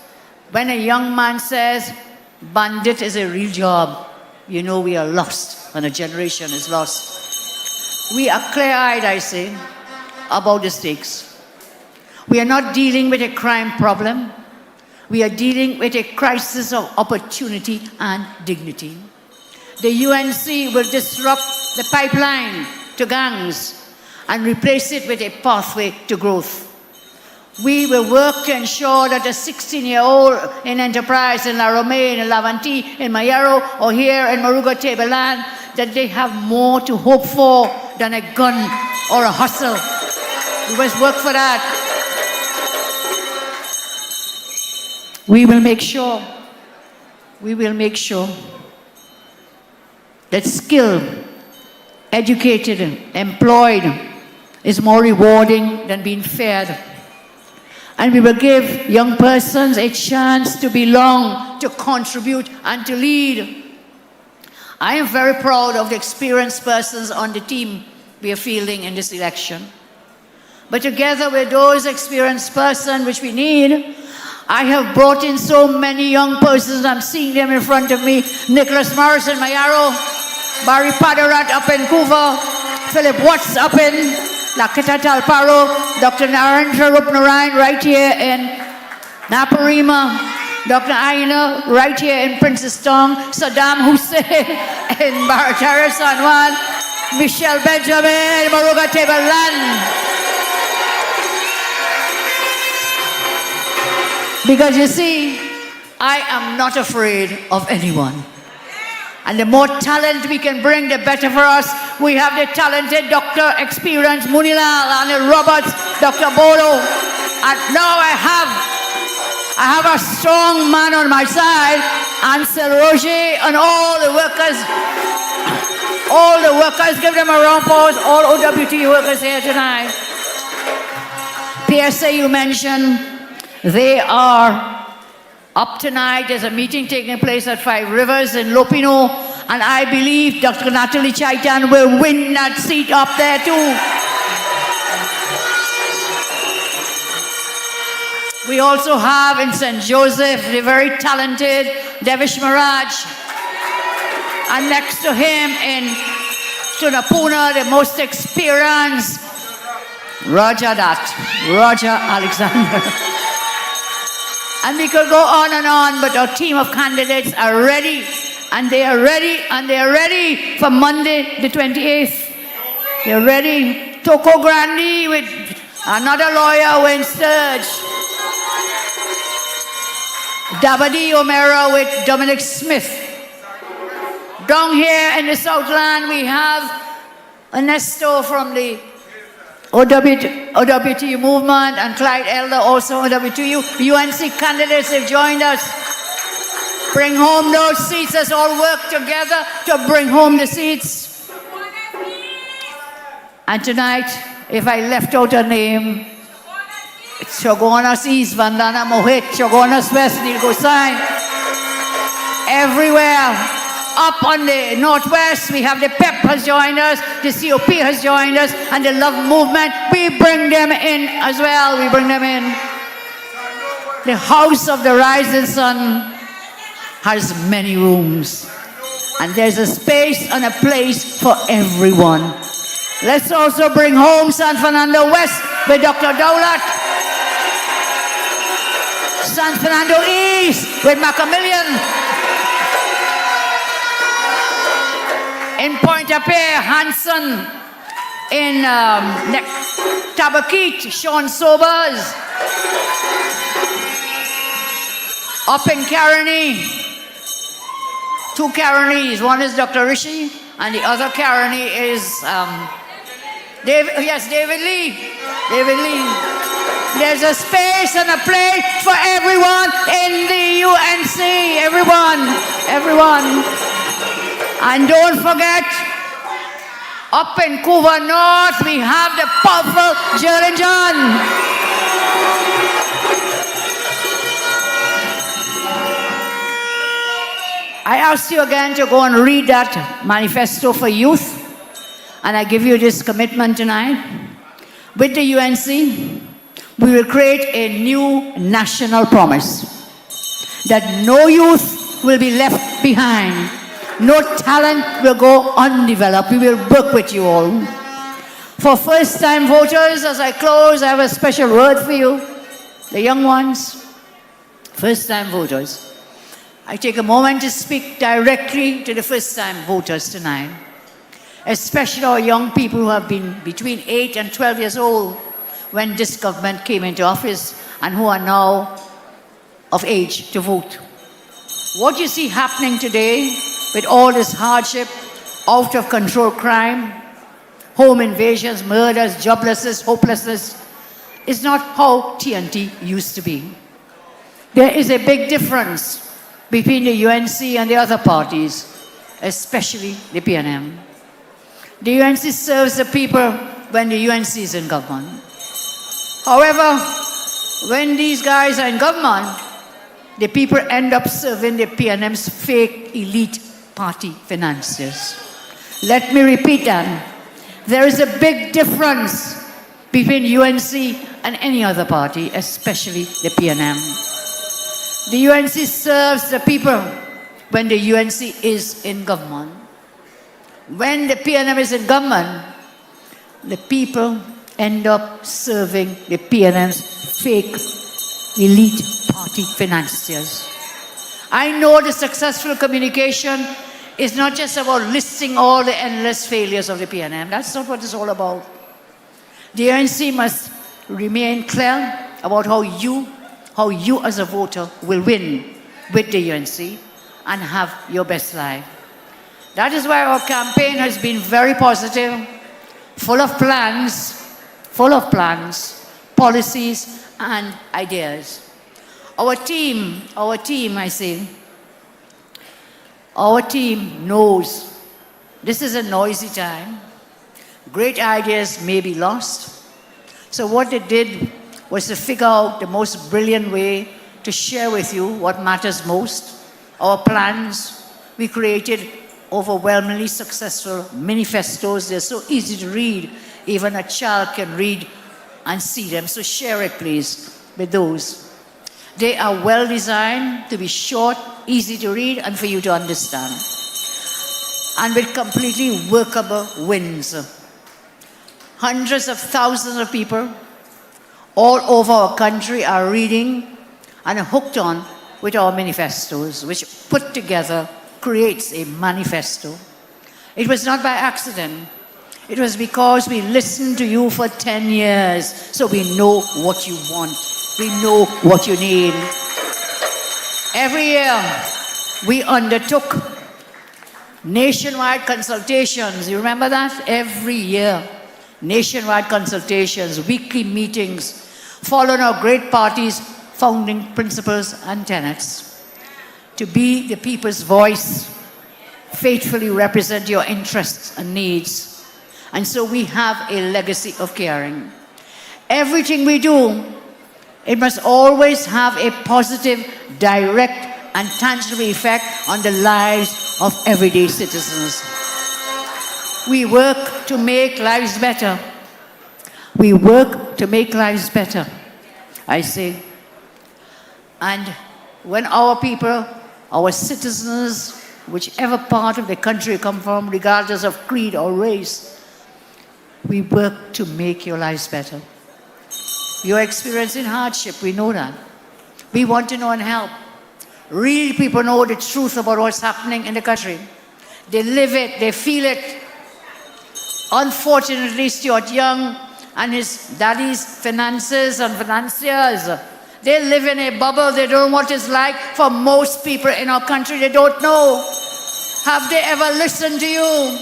When a young man says, bandit is a real job, you know we are lost, and a generation is lost. We are clear-eyed, I say, about the stakes. We are not dealing with a crime problem. We are dealing with a crisis of opportunity and dignity. The UNC will disrupt the pipeline to gangs and replace it with a pathway to growth. We will work to ensure that a 16-year-old in Enterprise, in La Romaine, in Lavantie, in Mayaro, or here in Moruga, Tableland, that they have more to hope for than a gun or a hustle. We must work for that. We will make sure that skilled, educated, employed is more rewarding than being fed. And we will give young persons a chance to belong, to contribute, and to lead. I am very proud of the experienced persons on the team we are fielding in this election. But together with those experienced persons which we need, I have brought in so many young persons. I'm seeing them in front of me. Nicholas Morrison, Mayaro, Barry Padarat up in Couva, Philip Watts up in Lakita Talparo, Dr. Narendra Rupnarayan right here in Naparima, Dr. I.A.N. right here in Princess Tong, Saddam Hussein in Baratara San Juan, Michelle Benjamin in Moruga Tableland. Because you see, I am not afraid of anyone. And the more talent we can bring, the better for us. We have the talented Dr. Experience Munilal, Anil Roberts, Dr. Bodo. And now I have a strong man on my side, Ansel Roger, and all the workers. Give them a round of applause. All OWT workers here tonight. PSA you mentioned, they are up tonight. There's a meeting taking place at 5 Rivers in Lopino, and I believe Dr. Natalie Chaitan will win that seat up there too. We also have in St. Joseph the very talented Devish Maharaj, and next to him in Tunapuna the most experienced Roger Alexander. And we could go on, but our team of candidates are ready, and they are ready for Monday the 28th. They're ready. Toko Grandi with another lawyer, Wayne Sturge. Dabadi O'Mara with Dominic Smith. Down here in the Southland, we have Ernesto from the OWTU movement, and Clyde Elder also OWTU. UNC candidates have joined us. Bring home those seats. Let's all work together to bring home the seats. And tonight, if I left out a name, it's Shogunas East, Vandana Mohit, Shogunas West, Neil Gosai. Everywhere. Up on the northwest, we have the PEP has joined us, the COP has joined us, and the Love Movement. We bring them in as well. We bring them in. The House of the Rising Sun has many rooms, and there's a space and a place for everyone. Let's also bring home San Fernando West with Dr. Dowlat. San Fernando East with Macamillion. In Pointe-à-Pierre, Hanson. In Tabaquite, Sean Sobers. Up in Caroni, 2 Caronis. One is Dr. Rishi, and the other Caroni is David Lee. David Lee. There's a space and a place for everyone in the UNC. Everyone. And don't forget, Up in Couva North, we have the powerful Jill John. I ask you again to go and read that manifesto for youth. And I give you this commitment tonight. With the UNC, we will create a new national promise that no youth will be left behind. No talent will go undeveloped. We will work with you all. For first-time voters, as I close, I have a special word for you. The young ones, first-time voters. I take a moment to speak directly to the first-time voters tonight, especially our young people who have been between 8 and 12 years old when this government came into office and who are now of age to vote. What you see happening today with all this hardship, out-of-control crime, home invasions, murders, joblessness, hopelessness, is not how TNT used to be. There is a big difference between the UNC and the other parties, especially the PNM. The UNC serves the people when the UNC is in government. However, when these guys are in government, the people end up serving the PNM's fake elite party financiers. Let me repeat that. There is a big difference between UNC and any other party, especially the PNM. The UNC serves the people when the UNC is in government. When the PNM is in government, the people end up serving the PNM's fake elite party financiers. I know the successful communication is not just about listing all the endless failures of the PNM. That's not what it's all about. The UNC must remain clear about how you as a voter will win with the UNC and have your best life. That is why our campaign has been very positive, full of plans, policies and ideas. Our team knows this is a noisy time. Great ideas may be lost. So what they did was to figure out the most brilliant way to share with you what matters most. Our plans, we created overwhelmingly successful manifestos. They're so easy to read, even a child can read and see them. So share it, please, with those. They are well designed to be short, easy to read, and for you to understand. And with completely workable wins. Hundreds of thousands of people all over our country are reading and are hooked on with our manifestos, which put together creates a manifesto. It was not by accident. It was because we listened to you for 10 years, so we know what you want. We know what you need. Every year, we undertook nationwide consultations. You remember that? Every year, nationwide consultations, weekly meetings, following our great party's founding principles and tenets. To be the people's voice, faithfully represent your interests and needs. And so we have a legacy of caring. Everything we do, it must always have a positive, direct, and tangible effect on the lives of everyday citizens. We work to make lives better. We work to make lives better, I say. And when our people, our citizens, whichever part of the country you come from, regardless of creed or race, we work to make your lives better. You're experiencing hardship, we know that. We want to know and help. Real people know the truth about what's happening in the country. They live it, they feel it. Unfortunately, Stuart Young and his daddy's finances and financiers, they live in a bubble. They don't know what it's like for most people in our country. They don't know. Have they ever listened to you?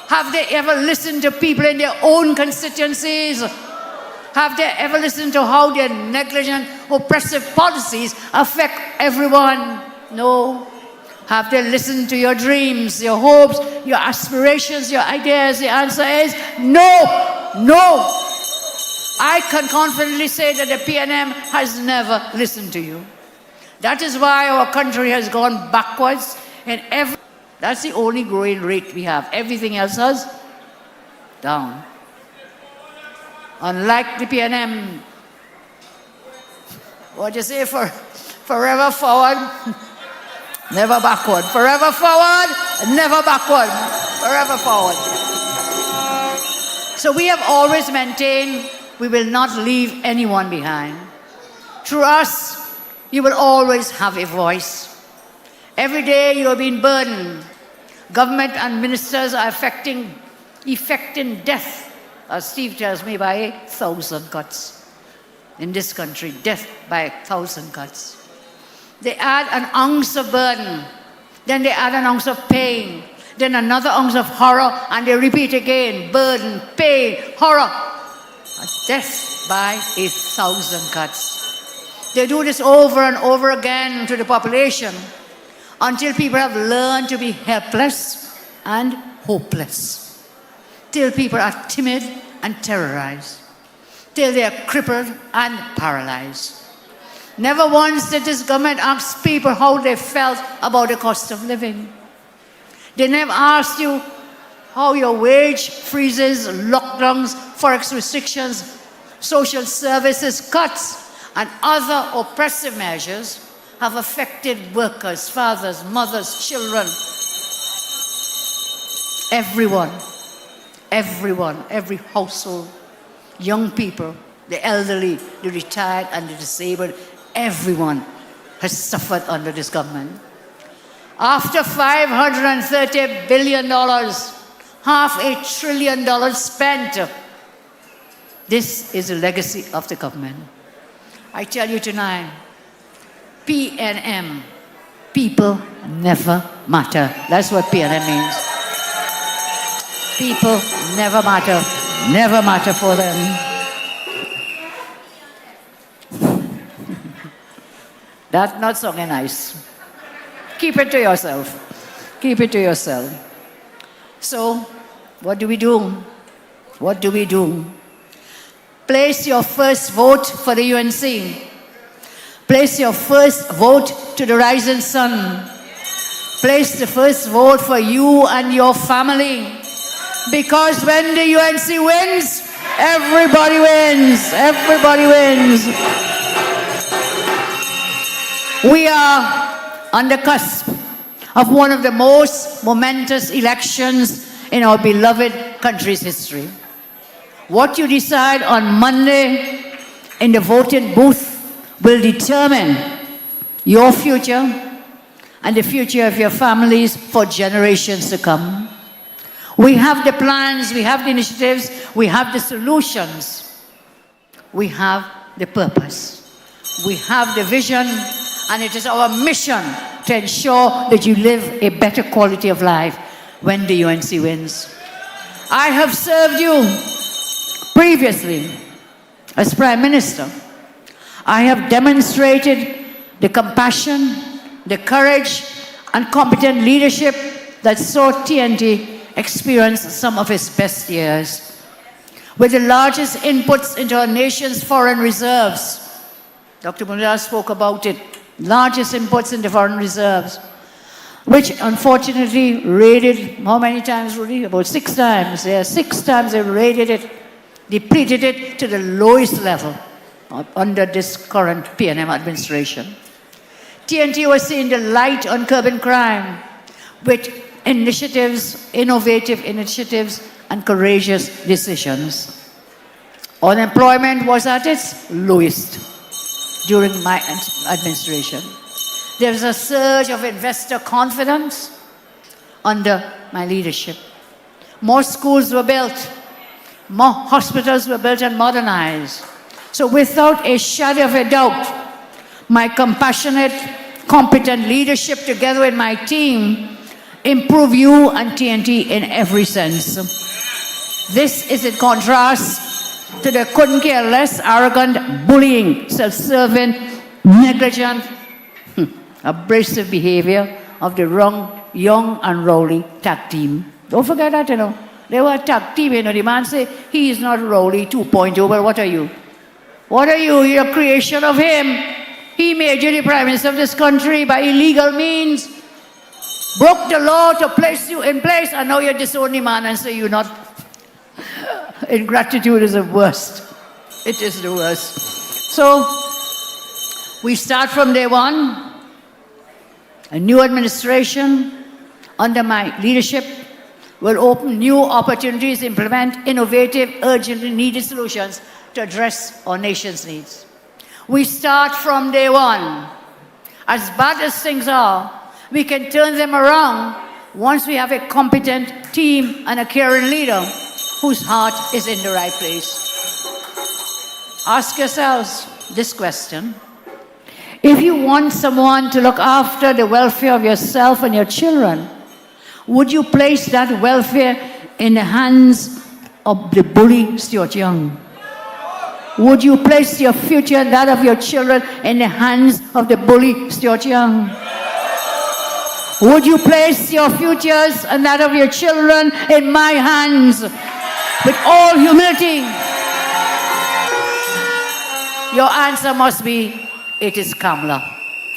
Have they ever listened to people in their own constituencies? Have they ever listened to how their negligent, oppressive policies affect everyone? No. Have they listened to your dreams, your hopes, your aspirations, your ideas? The answer is no, no. I can confidently say that the PNM has never listened to you. That is why our country has gone backwards in every... That's the only growing rate we have. Everything else is down. Unlike the PNM, what do you say, forever forward, never backward. Forever forward, never backward. Forever forward. So we have always maintained we will not leave anyone behind. Through us, you will always have a voice. Every day you are being burdened. Government and ministers are effecting death, as Steve tells me, by 1,000 cuts. In this country, death by 1,000 cuts. They add an ounce of burden, then they add an ounce of pain, then another ounce of horror, and they repeat again, burden, pain, horror. Death by 1,000 cuts. They do this over and over again to the population until people have learned to be helpless and hopeless. Till people are timid and terrorized. Till they are crippled and paralyzed. Never once did this government ask people how they felt about the cost of living. They never asked you how your wage freezes, lockdowns, forex restrictions, social services cuts, and other oppressive measures have affected workers, fathers, mothers, children. Everyone, every household, young people, the elderly, the retired, and the disabled, everyone has suffered under this government. After $530 billion, $500 billion spent, this is the legacy of the government. I tell you tonight, PNM, people never matter. That's what PNM means. People never matter for them. That's not sounding nice. Keep it to yourself. Keep it to yourself. So, what do we do? What do we do? Place your first vote for the UNC. Place your first vote to the rising sun. Place the first vote for you and your family. Because when the UNC wins, everybody wins. Everybody wins. We are on the cusp of one of the most momentous elections in our beloved country's history. What you decide on Monday in the voting booth will determine your future and the future of your families for generations to come. We have the plans, we have the initiatives, we have the solutions, we have the purpose, we have the vision, and it is our mission to ensure that you live a better quality of life when the UNC wins. I have served you previously as Prime Minister. I have demonstrated the compassion, the courage, and competent leadership that saw TNT experience some of its best years. With the largest inputs into our nation's foreign reserves, Dr. Moruga spoke about it, largest inputs into foreign reserves, which unfortunately raided, how many times, Rudy? About 6 times. Yeah, 6 times they raided it, depleted it to the lowest level under this current PNM administration. TNT was seeing the light on curbing crime with initiatives, innovative initiatives, and courageous decisions. Unemployment was at its lowest during my administration. There was a surge of investor confidence under my leadership. More schools were built, more hospitals were built and modernized. So without a shadow of a doubt, my compassionate, competent leadership together with my team improve you and TNT in every sense. This is in contrast to the couldn't care less, arrogant, bullying, self-serving, negligent, abrasive behavior of the Young and Rowley tag team. Don't forget that, you know. They were a tag team, you know. The man say, he is not Rowley 2.0. Well, what are you? What are you? You're a creation of him. He made you the Prime Minister of this country by illegal means. Broke the law to place you in place, and now you disown the man and say you're not. Ingratitude is the worst. It is the worst. So, we start from day one. A new administration under my leadership will open new opportunities, implement innovative, urgently needed solutions to address our nation's needs. We start from day one. As bad as things are, we can turn them around once we have a competent team and a caring leader whose heart is in the right place. Ask yourselves this question. If you want someone to look after the welfare of yourself and your children, would you place that welfare in the hands of the bully Stuart Young? Would you place your future and that of your children in the hands of the bully Stuart Young? Would you place your futures and that of your children in my hands with all humility? Your answer must be, it is Kamla.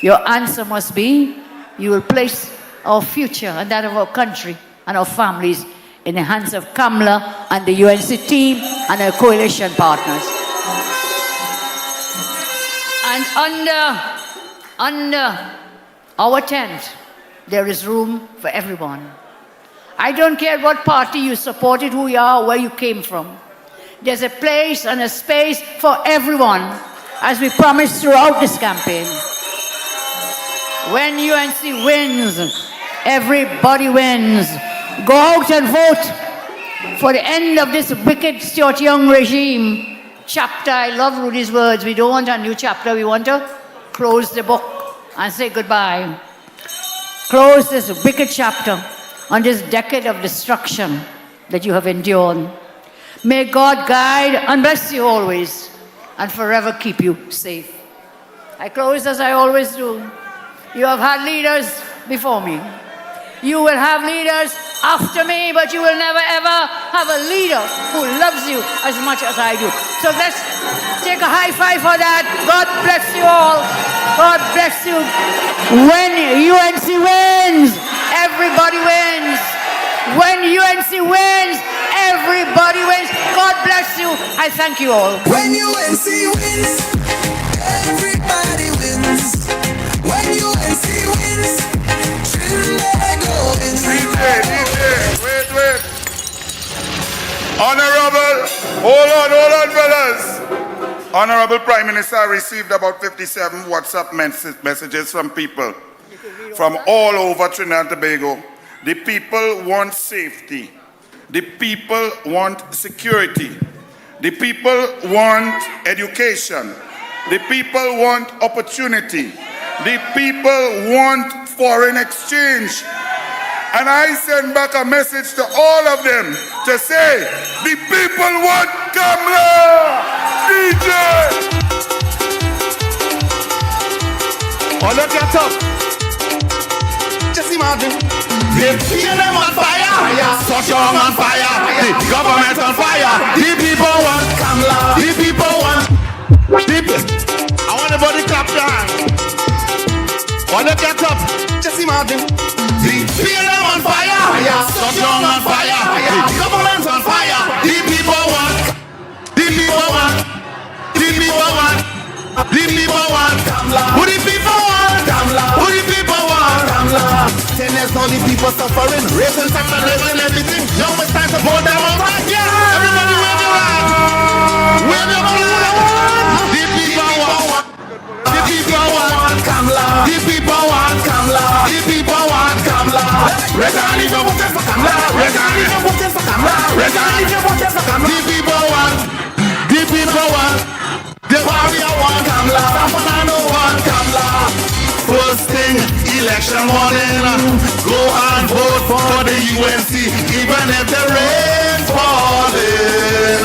Your answer must be, you will place our future and that of our country and our families in the hands of Kamla and the UNC team and our coalition partners. And under our tent, there is room for everyone. I don't care what party you supported, who you are, where you came from. There's a place and a space for everyone, as we promised throughout this campaign. When UNC wins, everybody wins. Go out and vote for the end of this wicked Stuart Young regime. Chapter, I love Rudy's words. We don't want a new chapter. We want to close the book and say goodbye. Close this wicked chapter on this decade of destruction that you have endured. May God guide and bless you always and forever keep you safe. I close as I always do. You have had leaders before me. You will have leaders after me, but you will never ever have a leader who loves you as much as I do. So let's take a high five for that. God bless you all. God bless you. When UNC wins, everybody wins. When UNC wins, everybody wins. God bless you. I thank you all. When UNC wins, everybody wins. When UNC wins, Trinidad wins. Wait. Honorable, hold on, brothers. Honorable Prime Minister, I received about 57 WhatsApp messages from people from all over Trinidad and Tobago. The people want safety. The people want security. The people want education. The people want opportunity. The people want foreign exchange. And I send back a message to all of them to say, the people want Kamla! DJ! Oh, look at up. Just imagine. They feel them on fire. Such on fire. The government on fire. The people want Kamla. The people want. I want everybody clap their hands. Oh, look at up. Just imagine. The feel them on fire. Such on fire. The government on fire. The people want. The people want. The people want. The people want Kamla. Who the people want? Kamla. Who the people want? Kamla. 10 years now the people suffering, raising tax and raising everything. Now it's time to pull them out. Yeah! Everybody wave your hand. Wave your hand. The people want. The people want Kamla. The people want Kamla. The people want Kamla. Regan if you're voting for Kamla. Regan if you're voting for Kamla. Regan if you're voting for Kamla. The people want. The people want. The warrior want Kamla. Someone I know want Kamla. First thing, election morning, go and vote for the UNC, even if the rain's falling.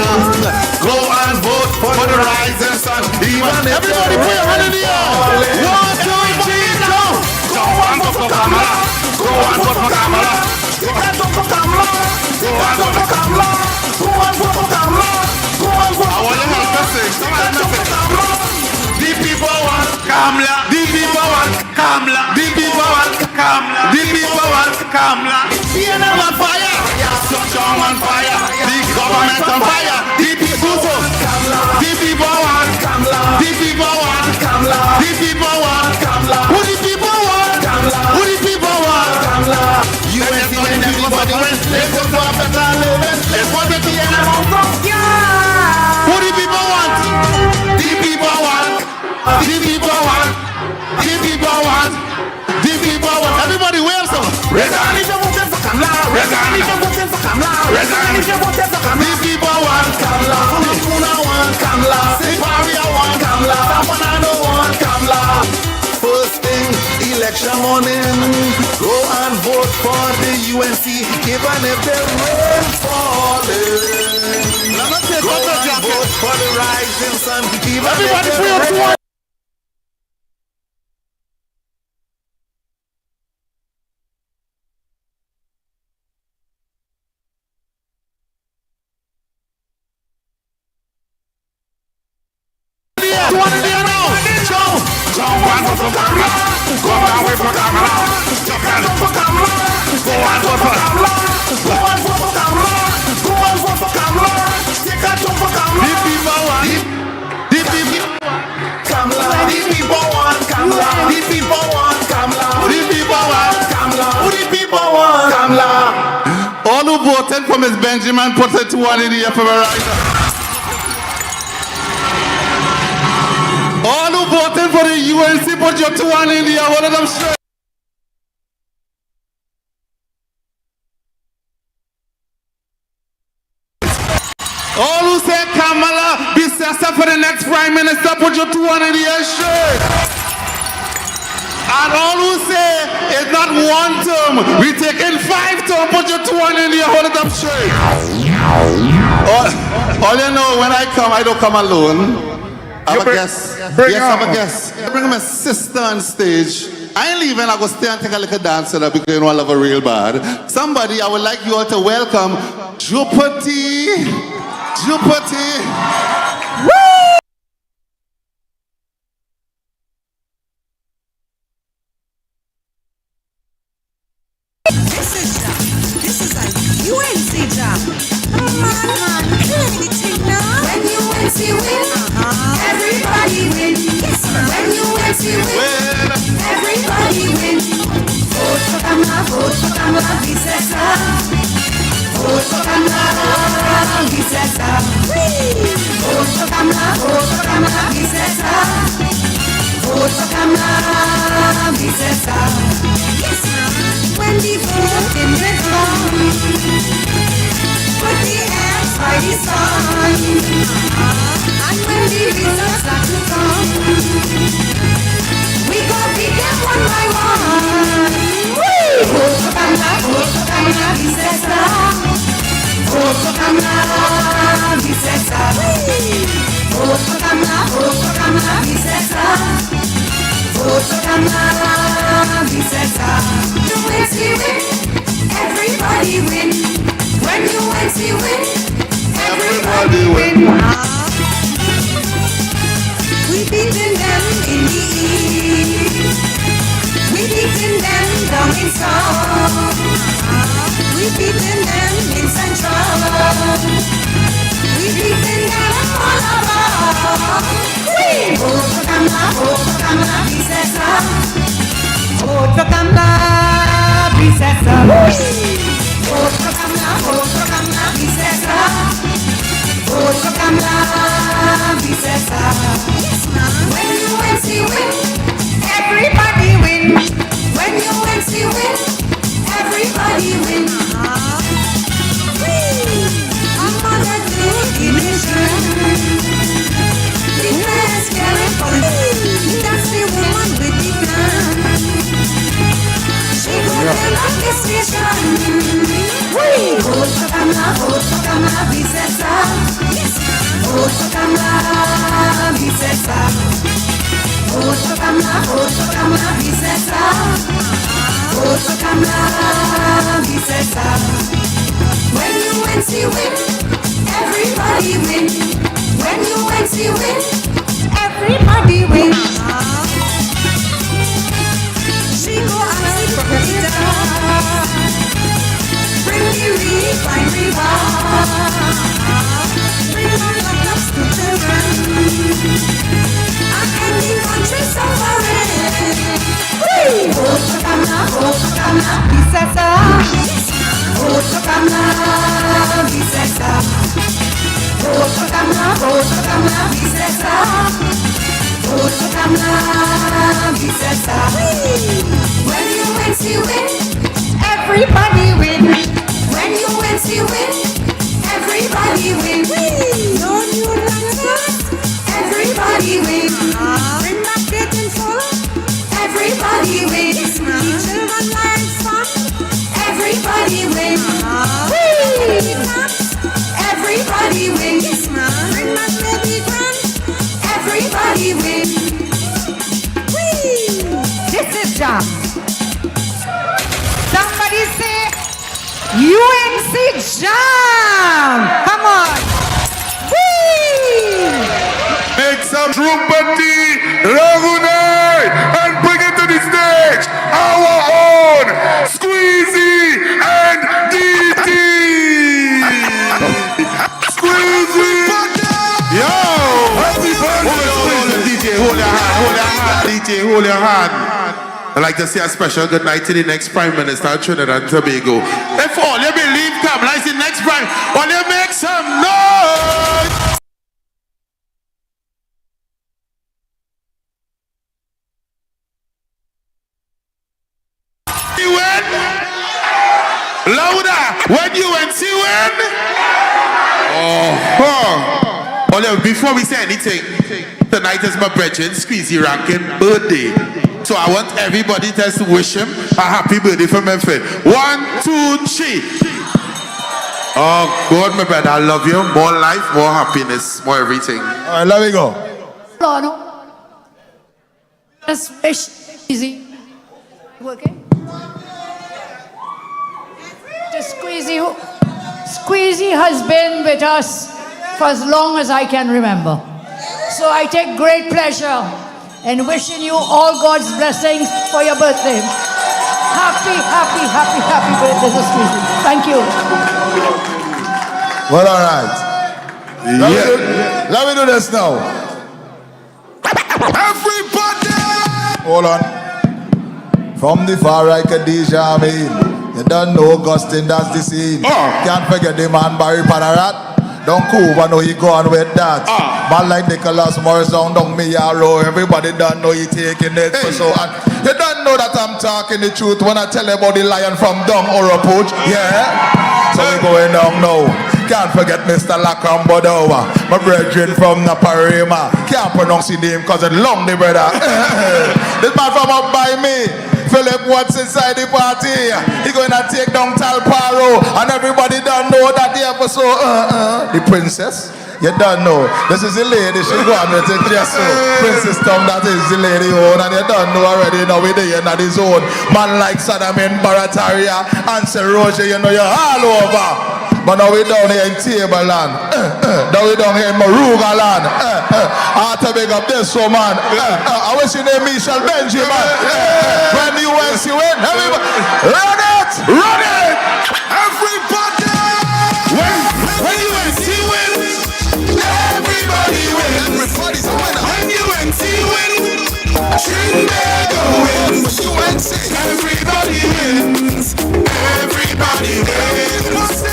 Go and vote for the rising sun, even if everybody put your hand in the air. 1, 2, 3, go! Go and vote for Kamla. Go and vote for Kamla. Take a vote for Kamla. Go and vote for Kamla. Go and vote for Kamla. Go and vote for Kamla. I want you help us sing. Somebody help us sing. The people want Kamla. The people want Kamla. The people want Kamla. The people want Kamla. CNN on fire. Structure on fire. The government on fire. The people want Kamla. The people want Kamla. The people want Kamla. The people want Kamla. Who the people want Kamla? Who the people want Kamla? You ain't seen everybody went. Let's go for a better living. Let's go to the end of the who the people want? The people want. The people want. The people want. The people want. Everybody wear some. Regan if you voted for Kamla. Regan if you voted for Kamla. Regan if you voted for Kamla. The people want Kamla. Kuna want Kamla. Siparia want Kamla. Tapanano want Kamla. First thing, election morning, go and vote for the UNC, even if the rain falling. Go and vote for the rising sun, even if the rain. All who voted for Miss Benjamin put it to one in the air for a rider. All who voted for the UNC put your 2 1 in the air, hold them straight. All who say Kamla Persad-Bissessar for the next Prime Minister, put your 2 1 in the air straight. And all who say it's not 1 term, we taking 5 terms, put your 2 1 in the air, hold it up straight. All you know, when I come, I don't come alone. I have a guest. Yes, I have a guest. I bring my sister on stage. I ain't leaving, I go stay and take a little dance with her because you know I love her real bad. Somebody, I would like you all to welcome Jupati. Woo! This is a UNC job. Come on, anything now. When UNC win, everybody win. Yes, when UNC win, everybody win. Vote for Kamla Persad-Bissessar. Vote for Kamla Persad-Bissessar. Vote for Kamla Persad-Bissessar. Vote for Kamla Persad-Bissessar. Yes, when the voting is done, put the hands by the sun. And when the results start to come, we go beat them one by one. Vote for Kamla Persad-Bissessar. Vote for Kamla Persad-Bissessar. Vote for Kamla Persad-Bissessar. Vote for Kamla Persad-Bissessar. UNC win, everybody win. When UNC win, everybody win. We beating them in the east. We beating them down in south. We beating them in central. We beating them all about. Vote for Kamla Persad-Bissessar. Vote for Kamla Persad-Bissessar. Vote for Kamla Persad-Bissessar. Vote for Kamla Persad-Bissessar. Yes, ma'am. When UNC win, everybody win. When UNC win, everybody win. I'm mother to the nation. The last caring for me. That's the woman with the gun. She will love this nation. Vote for Kamla Persad-Bissessar. Yes. Vote for Kamla Persad-Bissessar. Vote for Kamla Persad-Bissessar. vote for Kamla Persad-Bissessar. When UNC win, everybody win. When UNC win, everybody win. She go ask the president, bring the refinery back, bring my laptops to children, and end the country suffering. Vote for Kamla Persad-Bissessar. Vote for Kamla Persad-Bissessar. Vote for Kamla Persad-Bissessar. Vote for Kamla Persad-Bissessar. When UNC win, everybody win. When UNC win, everybody win. No new taxes, everybody win. Bring back getting full, everybody win. Children learn fun, everybody win. Everybody win. Bring back baby grand, everybody win. This is Jam. Somebody say UNC Jam. Come on. Make some trumpeti, Lagunay, and bring it to the stage. Our own Squeezy and DT. Squeezy. Yo. DJ, hold your hand. DJ, hold your hand. I'd like to say a special good night to the next Prime Minister of Trinidad and Tobago. If all you believe Kamla is the next Prime, will you make some noise? Win? Louder! When UNC win? Well, before we say anything, tonight is my brethren Squeezy Rankin birthday. So I want everybody to wish him a happy birthday from my friend. 1, 2, 3. Oh God, my brother, I love you. More life, more happiness, more everything. Alright, let me go. No. Just wish easy. Okay? Just Squeezy has been with us for as long as I can remember. So I take great pleasure in wishing you all God's blessings for your birthday. Happy birthday to Squeezy. Thank you. Well, all right. Let me do this now. Everybody! Hold on. From the far right, Khadija, I mean, you don't know Augustine, that's the scene. Can't forget the man Barry Panarat. Don't Cuba know he gone with that. Man like Nicholas Morris down me arrow. Everybody don't know he taking it for so. And you don't know that I'm talking the truth when I tell you about the lion from Dung or a Pooch. Yeah? So we going down now. Can't forget Mr. Lakambodowa, my brethren from Naparima. Can't pronounce his name cause it's long the brother. This man from up by me, Philip Watts inside the party. He gonna take down Talparo, and everybody don't know that the episode, the princess. You don't know. This is the lady, she go on with the dress. Princess Tom, that is the lady own, and you don't know already, now we're there in his own. Man like Saddam in Barataria, Ansel Roger, you know you're all over. But now we're down here in Tableland. Now we're down here in Moruga land. I have to big up this woman. I wish your name Michelle Benjamin. When you UNC win, everybody, run it! Run it! Everybody! When UNC wins, everybody wins. Everybody's a winner. When UNC wins, Trinidad wins. UNC, everybody wins. Everybody wins.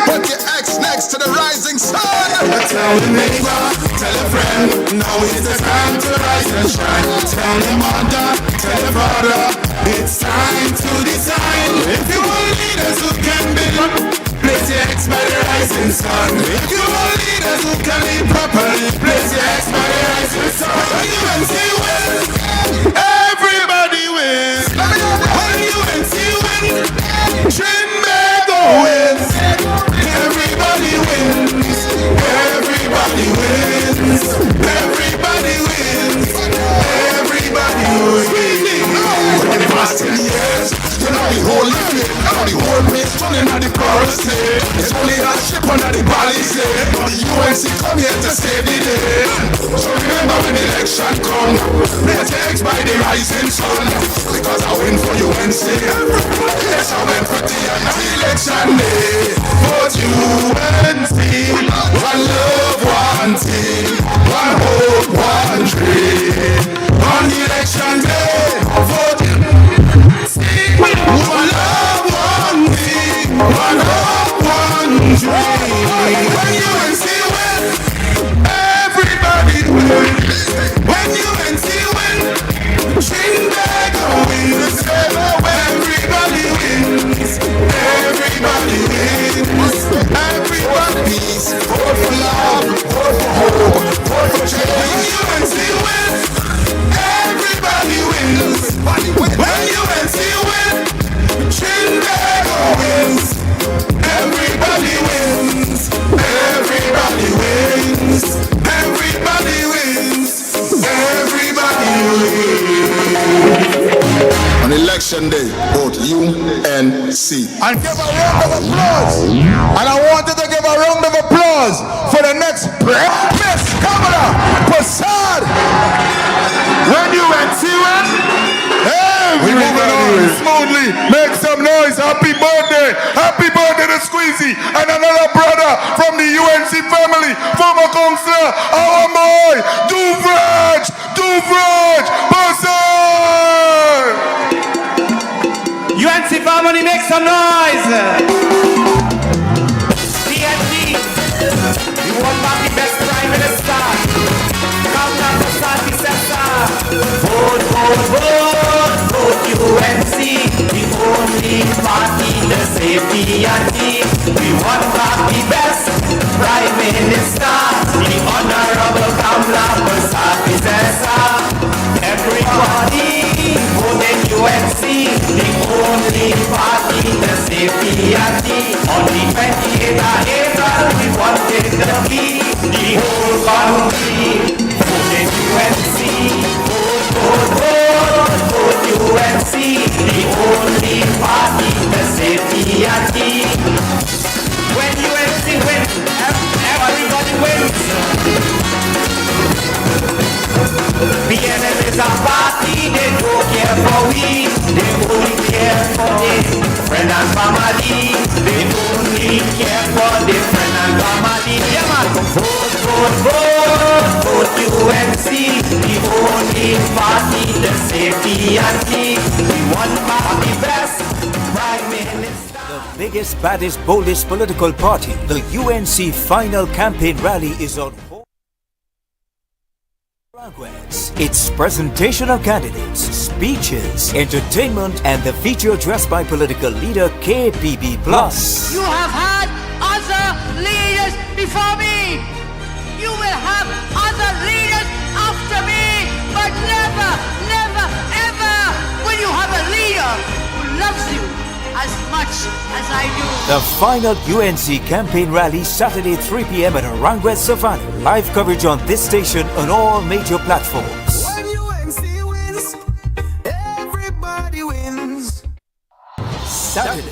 Put your X next to the rising sun. Tell the neighbor, tell a friend, now is the time to rise and shine. Tell the mother, tell the brother, it's time to design. If you want leaders who can build, place your X by the rising sun. If you want leaders who can lead properly, place your X by the rising sun. When UNC wins, everybody wins. When UNC wins, Trinidad wins. Everybody wins. Everybody wins. Everybody wins. Everybody wins. I'm here to save the day. So remember when election come, let's take by the rising sun. Because I win for UNC. Yes, I win for the election day. Vote UNC. One love, one team. One hope, one dream. On election day, vote UNC. One love, one team. One hope, one dream. When UNC win, everybody win. When UNC win, Trinidad wins. Everybody wins. Everybody wins. Everybody's vote for love, vote for hope, vote for change. When UNC wins, everybody wins. When UNC wins, Trinidad wins. Everybody wins. Everybody wins. Everybody wins. Everybody wins. On election day, vote UNC. And give a round of applause. And I wanted to give a round of applause for the next Miss Kamla Persad. When UNC win, hey, we're moving on smoothly. Make some noise. Happy birthday. Happy birthday to Squeezy and another brother from the UNC family, former counselor, our boy, Duvraj Persad. UNC family, make some noise. PND, we want back the best prime minister. Kamla Persad-Bissessar. Vote, vote, vote, vote UNC. The only party to save PND. We want back the best prime minister. The honorable Kamla Persad-Bissessar. Everybody vote in UNC. The only party to save PND. On the 28th of April, we wanted to be the whole country. Vote in UNC. Vote, vote, vote, vote UNC. The only party to save PND. When UNC wins, everybody wins. PNL is a party, they don't care for we. They only care for the friend and family. They only care for the friend and family. Yeah, man. Vote, vote, vote, vote UNC. The only party to save PND. We want back the best prime minister. The biggest, baddest, boldest political party, the UNC final campaign rally is on its presentation of candidates, speeches, entertainment, and the feature addressed by political leader KPB+. You have had other leaders before me. You will have other leaders after me. But never, never, ever will you have a leader who loves you as much as I do. The final UNC campaign rally Saturday 3 p.m. at Arangwet Savannah. Live coverage on this station on all major platforms. When UNC wins, everybody wins. Saturday,